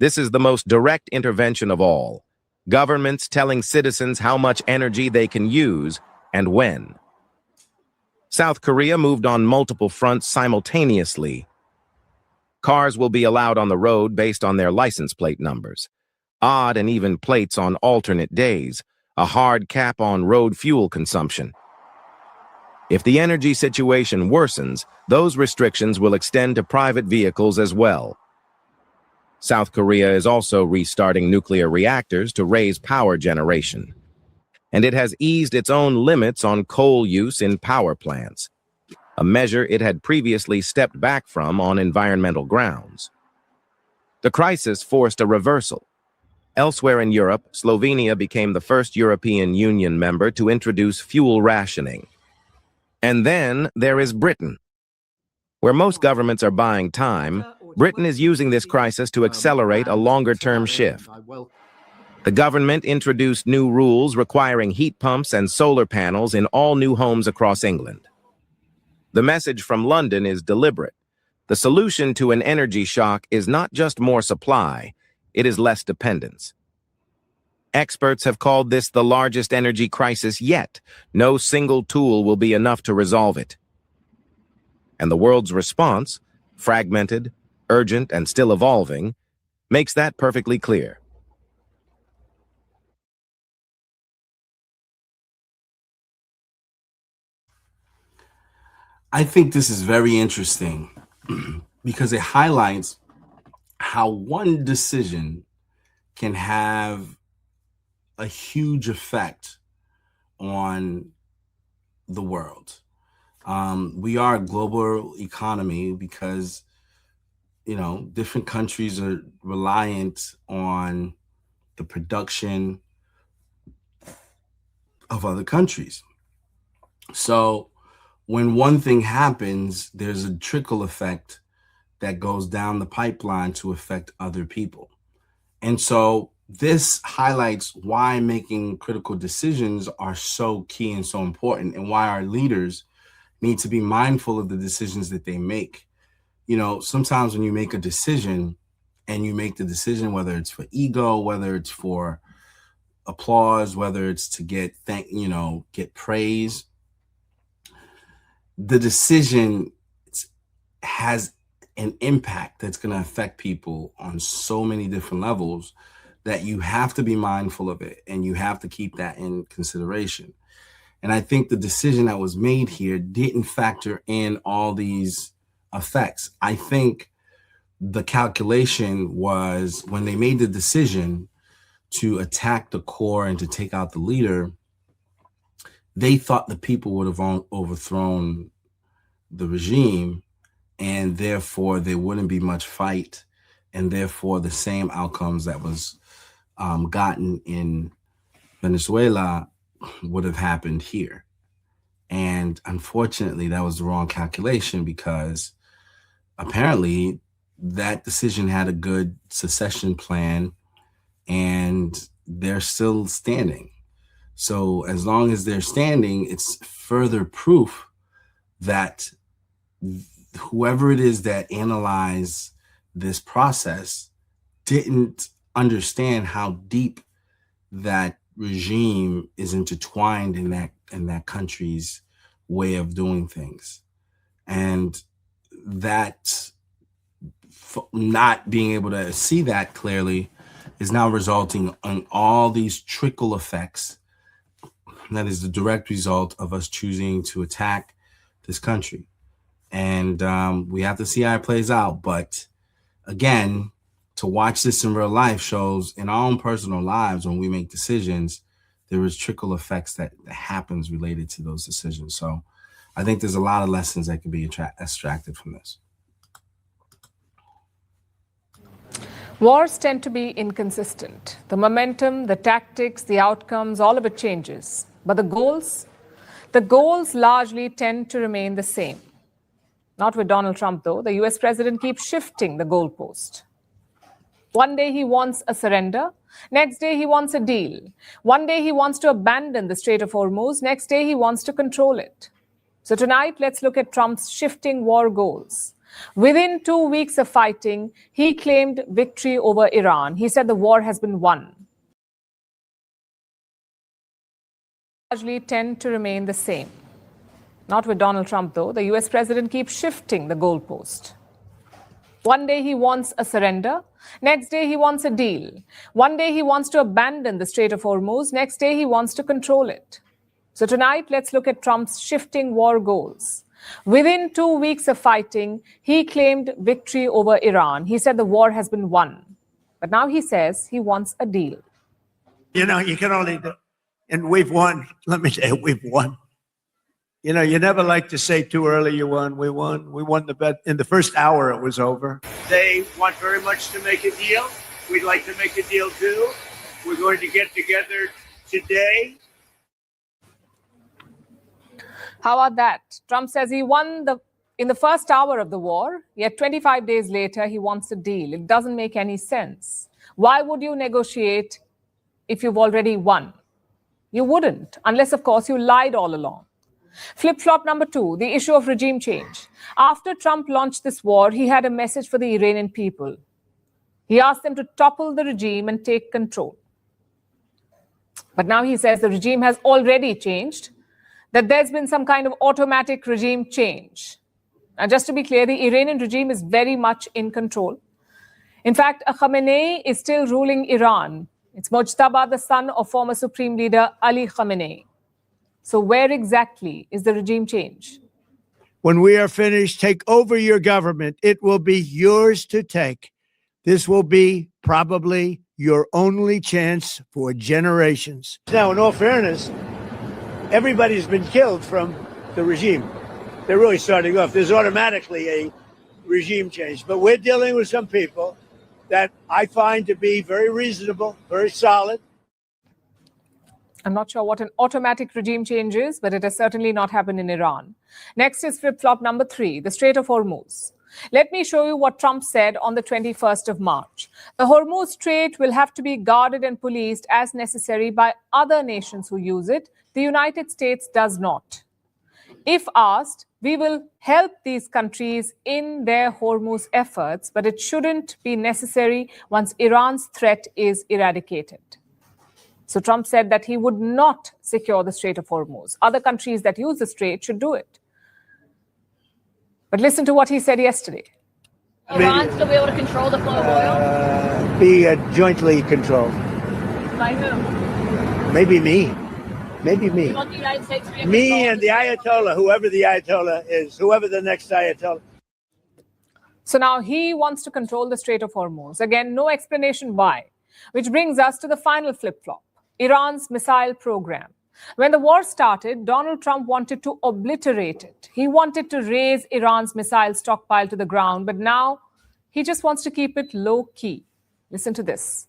This is the most direct intervention of all. Governments telling citizens how much energy they can use and when. South Korea moved on multiple fronts simultaneously. Cars will be allowed on the road based on their license plate numbers. Odd and even plates on alternate days. A hard cap on road fuel consumption. If the energy situation worsens, those restrictions will extend to private vehicles as well. South Korea is also restarting nuclear reactors to raise power generation. And it has eased its own limits on coal use in power plants. a measure it had previously stepped back from on environmental grounds. The crisis forced a reversal. Elsewhere in Europe, Slovenia became the first European Union member to introduce fuel rationing. And then there is Britain. Where most governments are buying time, Britain is using this crisis to accelerate a longer-term shift. The government introduced new rules requiring heat pumps and solar panels in all new homes across England. The message from London is deliberate. The solution to an energy shock is not just more supply, it is less dependence. Experts have called this the largest energy crisis yet. No single tool will be enough to resolve it. And the world's response, fragmented, urgent, and still evolving, makes that perfectly clear. I think this is very interesting because it highlights how one decision can have a huge effect on the world. We are a global economy because, different countries are reliant on the production of other countries. So when one thing happens, there's a trickle effect that goes down the pipeline to affect other people. And so this highlights why making critical decisions are so key and so important, and why our leaders need to be mindful of the decisions that they make. Sometimes when you make a decision and you make the decision, whether it's for ego, whether it's for applause, whether it's to get praise, the decision has an impact that's going to affect people on so many different levels that you have to be mindful of it, and you have to keep that in consideration. And I think the decision that was made here didn't factor in all these effects. I think the calculation was, when they made the decision to attack the core and to take out the leader, they thought the people would have overthrown the regime, and therefore there wouldn't be much fight, and therefore the same outcomes that was gotten in Venezuela would have happened here. And unfortunately, that was the wrong calculation, because apparently that decision had a good secession plan, and they're still standing. So as long as they're standing, it's further proof that whoever it is that analyzed this process didn't understand how deep that regime is intertwined in that country's way of doing things. And that not being able to see that clearly is now resulting in all these trickle effects. That is the direct result of us choosing to attack this country. And we have to see how it plays out. But again, to watch this in real life shows in our own personal lives, when we make decisions, there is trickle effects that happens related to those decisions. So I think there's a lot of lessons that can be extracted from this. Wars tend to be inconsistent. The momentum, the tactics, the outcomes, all of it changes. But the goals largely tend to remain the same. Not with Donald Trump, though. The US president keeps shifting the goalpost. One day he wants a surrender. Next day he wants a deal. One day he wants to abandon the Strait of Hormuz. Next day he wants to control it. So tonight, let's look at Trump's shifting war goals. Within 2 weeks of fighting, he claimed victory over Iran. He said the war has been won. Largely tend to remain the same. Not with Donald Trump, though. The US president keeps shifting the goalpost. One day he wants a surrender. Next day he wants a deal. One day he wants to abandon the Strait of Hormuz. Next day he wants to control it. So tonight, let's look at Trump's shifting war goals. Within 2 weeks of fighting, he claimed victory over Iran. He said the war has been won. But now he says he wants a deal. You can only do, and we've won. Let me say, we've won. You know, you never like to say too early you won. We won. We won the bet. In the first hour, it was over. They want very much to make a deal. We'd like to make a deal too. We're going to get together today. How about that? Trump says he won in the first hour of the war, yet 25 days later, he wants a deal. It doesn't make any sense. Why would you negotiate if you've already won? You wouldn't, unless, of course, you lied all along. Flip-flop number 2, the issue of regime change. After Trump launched this war, he had a message for the Iranian people. He asked them to topple the regime and take control. But now he says the regime has already changed, that there's been some kind of automatic regime change. Now, just to be clear, the Iranian regime is very much in control. In fact, Khamenei is still ruling Iran. It's Mojtaba, the son of former Supreme Leader Ali Khamenei. So where exactly is the regime change? When we are finished, take over your government. It will be yours to take. This will be probably your only chance for generations. Now, in all fairness, everybody's been killed from the regime. They're really starting off. There's automatically a regime change. But we're dealing with some people that I find to be very reasonable, very solid. I'm not sure what an automatic regime change is, but it has certainly not happened in Iran. Next is flip-flop number 3, the Strait of Hormuz. Let me show you what Trump said on the 21st of March. The Hormuz Strait will have to be guarded and policed as necessary by other nations who use it. The United States does not. If asked, we will help these countries in their Hormuz efforts, but it shouldn't be necessary once Iran's threat is eradicated. So Trump said that he would not secure the Strait of Hormuz. Other countries that use the strait should do it. But listen to what he said yesterday. Iran still be able to control the flow of oil? Be jointly controlled. By who? Maybe me. Maybe me. You want the United States to be Me and the Ayatollah, whoever the Ayatollah is, whoever the next Ayatollah. So now he wants to control the Strait of Hormuz. Again, no explanation why. Which brings us to the final flip-flop, Iran's missile program. When the war started, Donald Trump wanted to obliterate it. He wanted to raise Iran's missile stockpile to the ground, but now he just wants to keep it low-key. Listen to this.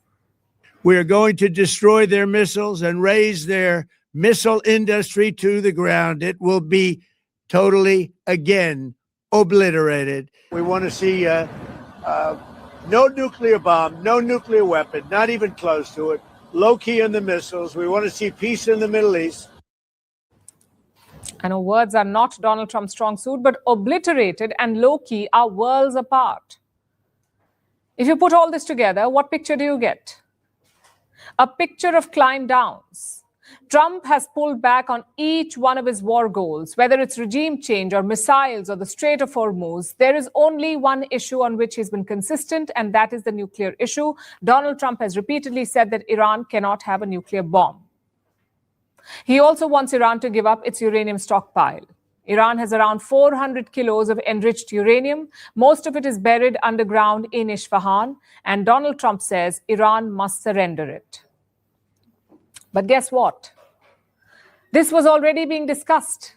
We are going to destroy their missiles and raise their missile industry to the ground. It will be totally, again, obliterated. We want to see no nuclear bomb, no nuclear weapon, not even close to it. Low key on the missiles. We want to see peace in the Middle East. I know words are not Donald Trump's strong suit, but obliterated and low key are worlds apart. If you put all this together, what picture do you get? A picture of climb downs. Trump has pulled back on each one of his war goals, whether it's regime change or missiles or the Strait of Hormuz. There is only one issue on which he's been consistent, and that is the nuclear issue. Donald Trump has repeatedly said that Iran cannot have a nuclear bomb. He also wants Iran to give up its uranium stockpile. Iran has around 400 kilos of enriched uranium. Most of it is buried underground in Isfahan, and Donald Trump says Iran must surrender it. But guess what? This was already being discussed.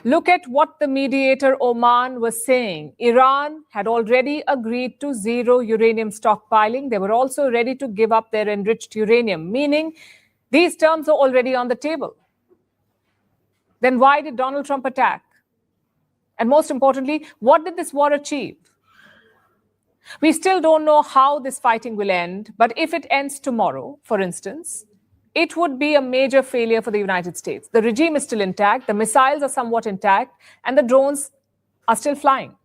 Look at what the mediator Oman was saying. Iran had already agreed to zero uranium stockpiling. They were also ready to give up their enriched uranium, meaning these terms are already on the table. Then why did Donald Trump attack? And most importantly, what did this war achieve? We still don't know how this fighting will end, but if it ends tomorrow, for instance, it would be a major failure for the United States. The regime is still intact, the missiles are somewhat intact, and the drones are still flying.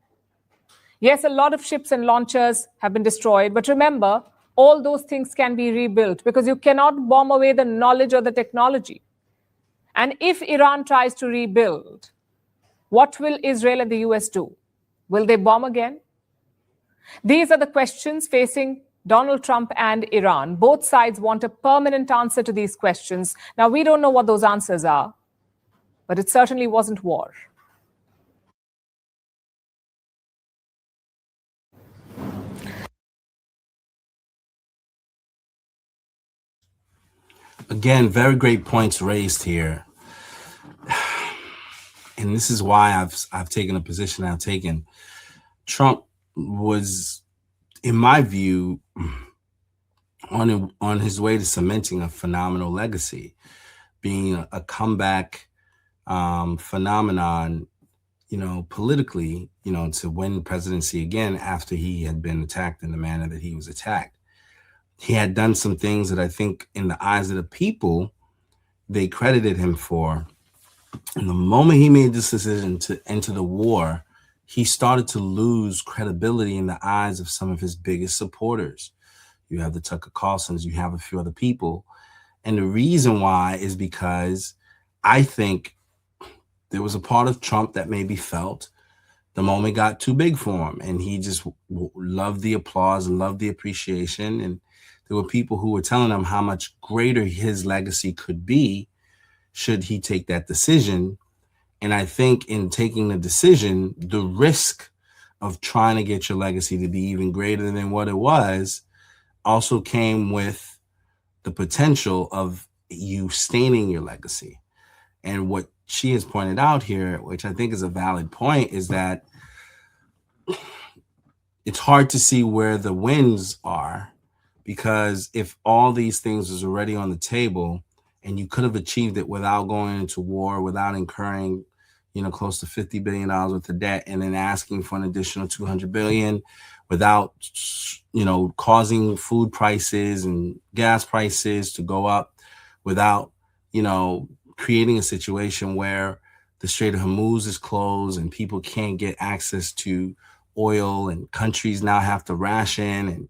Yes, a lot of ships and launchers have been destroyed, but remember, all those things can be rebuilt because you cannot bomb away the knowledge or the technology. And if Iran tries to rebuild, what will Israel and the US do? Will they bomb again? These are the questions facing Donald Trump and Iran. Both sides want a permanent answer to these questions. Now, we don't know what those answers are, but it certainly wasn't war. Again, very great points raised here. and this is why I've taken a position I've taken. Trump was, in my view, on his way to cementing a phenomenal legacy, being a comeback phenomenon, politically, to win presidency again after he had been attacked in the manner that he was attacked. He had done some things that I think in the eyes of the people, they credited him for. And the moment he made this decision to enter the war, he started to lose credibility in the eyes of some of his biggest supporters. You have the Tucker Carlsons, you have a few other people. And the reason why is because I think there was a part of Trump that maybe felt the moment got too big for him, and he just loved the applause and loved the appreciation. And there were people who were telling him how much greater his legacy could be should he take that decision. And I think in taking the decision, the risk of trying to get your legacy to be even greater than what it was also came with the potential of you staining your legacy. And what she has pointed out here, which I think is a valid point, is that it's hard to see where the wins are, because if all these things was already on the table and you could have achieved it without going into war, without incurring, close to $50 billion worth of debt, and then asking for an additional $200 billion, without, causing food prices and gas prices to go up, without, creating a situation where the Strait of Hormuz is closed and people can't get access to oil, and countries now have to ration and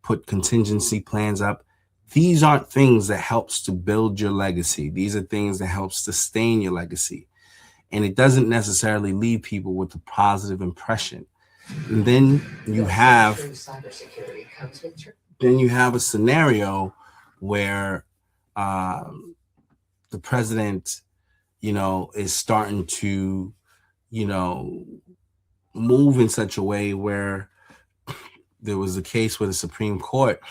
put contingency plans up. These aren't things that helps to build your legacy. These are things that help sustain your legacy. And it doesn't necessarily leave people with a positive impression. And then you have a scenario where the president, is starting to, move in such a way where there was a case where the Supreme Court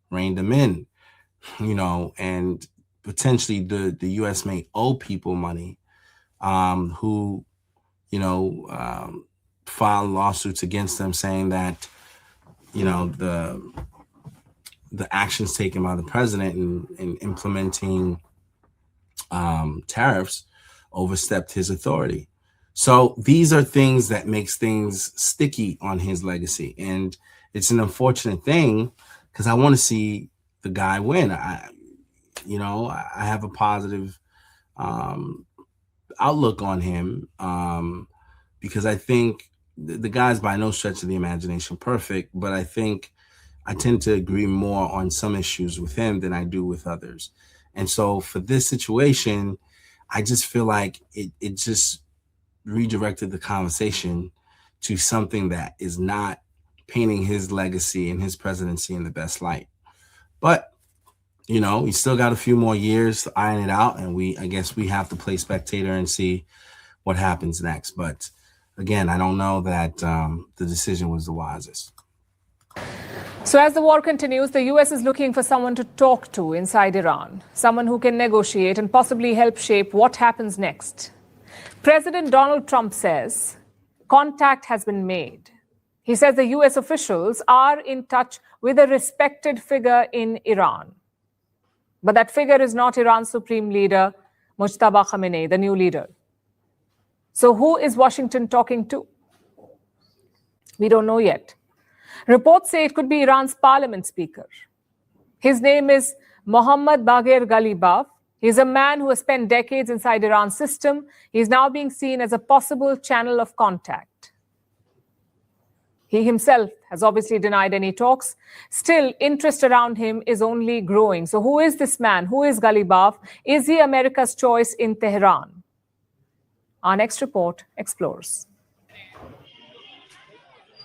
reined him in, and potentially the U.S. may owe people money who, filed lawsuits against them saying that, the actions taken by the president in implementing tariffs overstepped his authority. So these are things that makes things sticky on his legacy. And it's an unfortunate thing because I want to see the guy win. I have a positive outlook on him because I think the guy's by no stretch of the imagination perfect, but I think I tend to agree more on some issues with him than I do with others. And so for this situation, I just feel like it just redirected the conversation to something that is not painting his legacy and his presidency in the best light. But, we still got a few more years to iron it out, and I guess we have to play spectator and see what happens next. But again, I don't know that the decision was the wisest. So as the war continues, the U.S. is looking for someone to talk to inside Iran, someone who can negotiate and possibly help shape what happens next. President Donald Trump says contact has been made. He says the U.S. officials are in touch with a respected figure in Iran. But that figure is not Iran's supreme leader, Mujtaba Khamenei, the new leader. So who is Washington talking to? We don't know yet. Reports say it could be Iran's parliament speaker. His name is Mohammad Baghir Ghalibaf. He's a man who has spent decades inside Iran's system. He's now being seen as a possible channel of contact. He himself has obviously denied any talks. Still, interest around him is only growing. So who is this man? Who is Ghalibaf? Is he America's choice in Tehran? Our next report explores.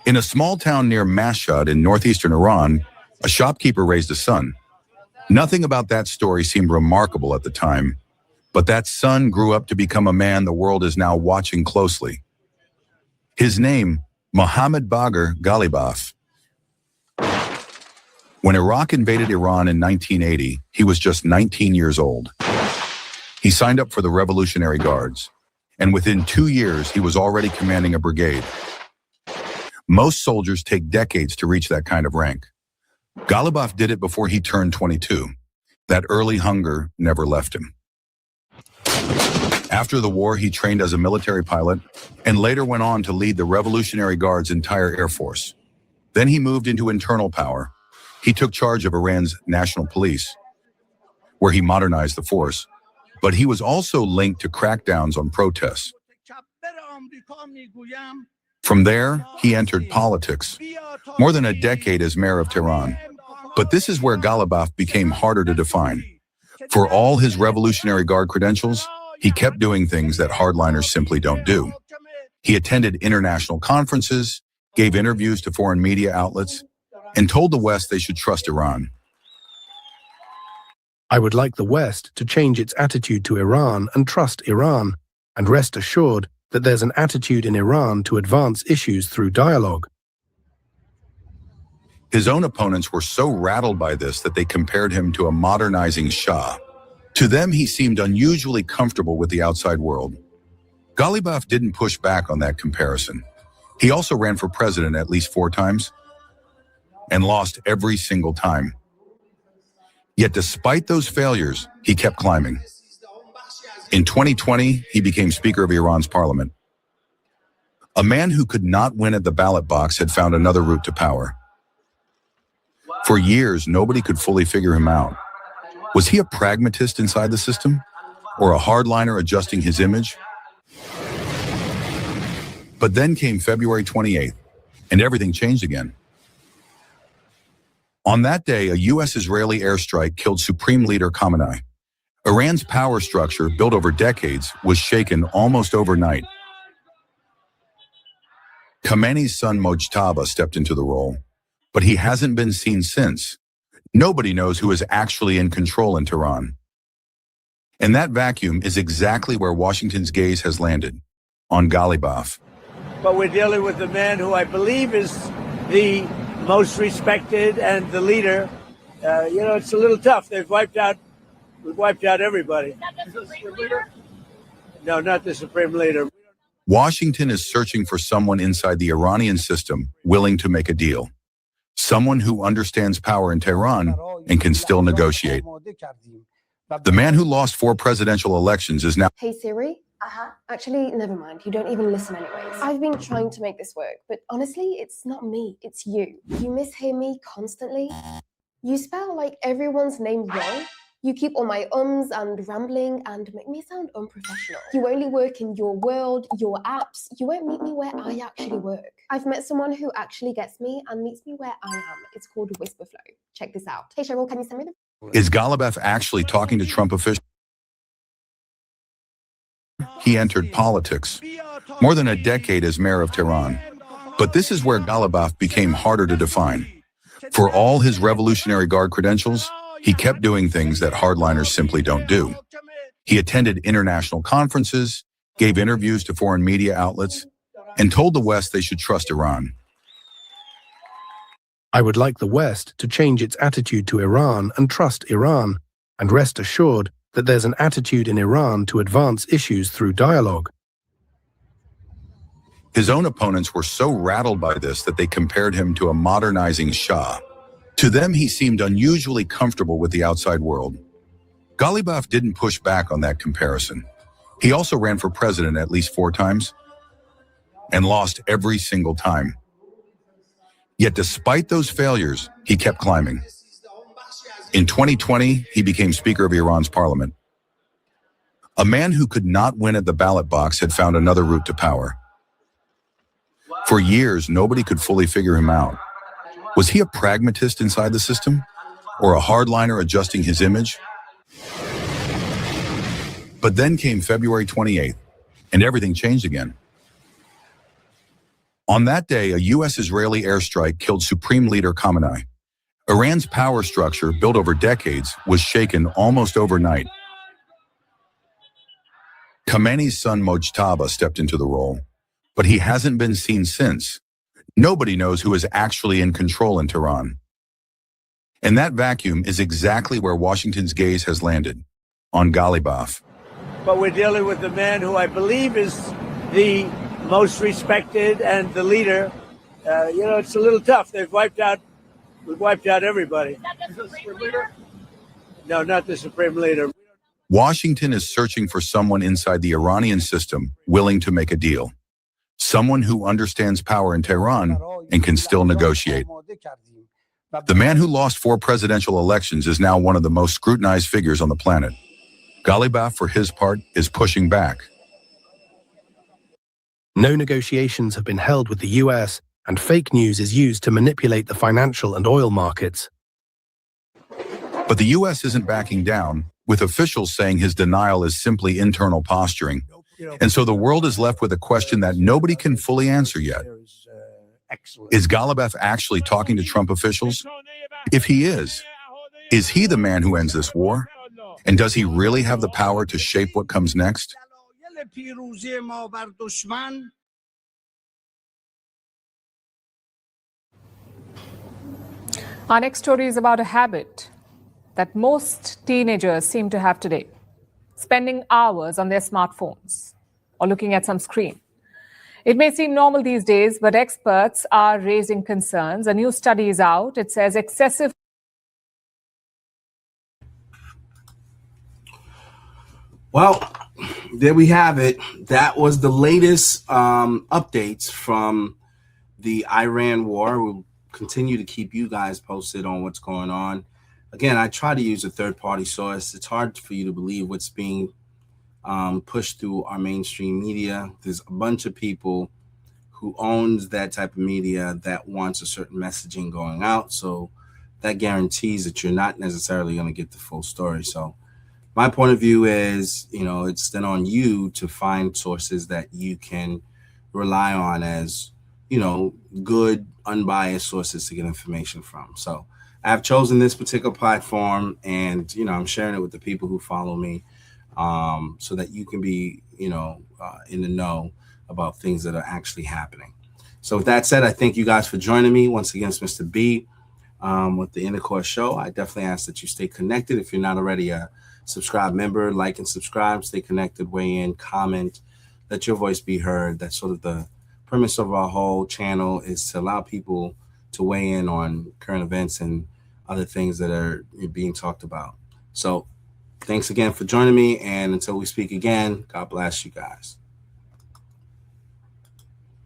In a small town near Mashhad in northeastern Iran, a shopkeeper raised a son. Nothing about that story seemed remarkable at the time, but that son grew up to become a man the world is now watching closely. His name, Mohammad Baghir Ghalibaf. When Iraq invaded Iran in 1980, he was just 19 years old. He signed up for the Revolutionary Guards. and within 2 years, he was already commanding a brigade. Most soldiers take decades to reach that kind of rank. Golubov did it before he turned 22. That early hunger never left him. After the war, he trained as a military pilot and later went on to lead the Revolutionary Guard's entire air force. Then he moved into internal power. He took charge of Iran's national police, where he modernized the force, but he was also linked to crackdowns on protests. From there, he entered politics, more than a decade as mayor of Tehran. But this is where Golubov became harder to define. For all his Revolutionary Guard credentials, he kept doing things that hardliners simply don't do. He attended international conferences, gave interviews to foreign media outlets, and told the West they should trust Iran. I would like the West to change its attitude to Iran and trust Iran, and rest assured that there's an attitude in Iran to advance issues through dialogue. His own opponents were so rattled by this that they compared him to a modernizing Shah. To them, he seemed unusually comfortable with the outside world. Golubov didn't push back on that comparison. He also ran for president at least 4 times and lost every single time. Yet despite those failures, he kept climbing. In 2020, he became Speaker of Iran's parliament. A man who could not win at the ballot box had found another route to power. For years, nobody could fully figure him out. Was he a pragmatist inside the system, or a hardliner adjusting his image? But then came February 28th, and everything changed again. On that day, a U.S.-Israeli airstrike killed Supreme Leader Khamenei. Iran's power structure, built over decades, was shaken almost overnight. Khamenei's son Mojtaba stepped into the role, but he hasn't been seen since. Nobody knows who is actually in control in Tehran. And that vacuum is exactly where Washington's gaze has landed, on Golubov. But we're dealing with a man who I believe is the most respected and the leader. It's a little tough. We've wiped out everybody. Not the Supreme Leader? No, not the Supreme Leader. Washington is searching for someone inside the Iranian system willing to make a deal. Someone who understands power in Tehran and can still negotiate. The man who lost 4 presidential elections is now... Hey Siri? Actually, never mind. You don't even listen anyways. I've been trying to make this work, but honestly, it's not me. It's you. You mishear me constantly. You spell like everyone's name wrong. You keep all my and rambling and make me sound unprofessional. You only work in your world, your apps. You won't meet me where I actually work. I've met someone who actually gets me and meets me where I am. It's called Whisper Flow. Check this out. Hey Cheryl, can you send me the... Is Golubov actually talking to Trump officials? He entered politics, more than a decade as mayor of Tehran. But this is where Golubov became harder to define. For all his Revolutionary Guard credentials, he kept doing things that hardliners simply don't do. He attended international conferences, gave interviews to foreign media outlets, and told the West they should trust Iran. I would like the West to change its attitude to Iran and trust Iran, and rest assured that there's an attitude in Iran to advance issues through dialogue. His own opponents were so rattled by this that they compared him to a modernizing Shah. To them, he seemed unusually comfortable with the outside world. Golubov didn't push back on that comparison. He also ran for president at least 4 times and lost every single time. Yet despite those failures, he kept climbing. In 2020, he became Speaker of Iran's parliament. A man who could not win at the ballot box had found another route to power. For years, nobody could fully figure him out. Was he a pragmatist inside the system, or a hardliner adjusting his image? But then came February 28th, and everything changed again. On that day, a U.S.-Israeli airstrike killed Supreme Leader Khamenei. Iran's power structure, built over decades, was shaken almost overnight. Khamenei's son Mojtaba stepped into the role, but he hasn't been seen since. Nobody knows who is actually in control in Tehran. And that vacuum is exactly where Washington's gaze has landed, on Golubov. but we're dealing with the man who I believe is the most respected and the leader. It's a little tough. We've wiped out everybody. Is that the Supreme Leader? No, not the Supreme Leader. Washington is searching for someone inside the Iranian system willing to make a deal. Someone who understands power in Tehran and can still negotiate. The man who lost 4 presidential elections is now one of the most scrutinized figures on the planet. Ghalibaf, for his part, is pushing back. No negotiations have been held with the US, and fake news is used to manipulate the financial and oil markets. But the US isn't backing down, with officials saying his denial is simply internal posturing. And so the world is left with a question that nobody can fully answer yet. Is Ghalibaf actually talking to Trump officials? If he is he the man who ends this war? And does he really have the power to shape what comes next? Our next story is about a habit that most teenagers seem to have today: spending hours on their smartphones or looking at some screen. It may seem normal these days, but experts are raising concerns. A new study is out. It says excessive. Well, there we have it. That was the latest updates from the Iran war. We'll continue to keep you guys posted on what's going on. Again, I try to use a third-party source. It's hard for you to believe what's being pushed through our mainstream media. There's a bunch of people who owns that type of media that wants a certain messaging going out. So that guarantees that you're not necessarily going to get the full story. So my point of view is, it's then on you to find sources that you can rely on as, good, unbiased sources to get information from. So I've chosen this particular platform, and, I'm sharing it with the people who follow me, so that you can be, in the know about things that are actually happening. So with that said, I thank you guys for joining me. Once again, it's Mr. B with the Intercourse Show. I definitely ask that you stay connected. If you're not already a subscribe member, like and subscribe, stay connected, weigh in, comment, let your voice be heard. That's sort of the premise of our whole channel, is to allow people to weigh in on current events and other things that are being talked about. So thanks again for joining me, and until we speak again, God bless you guys.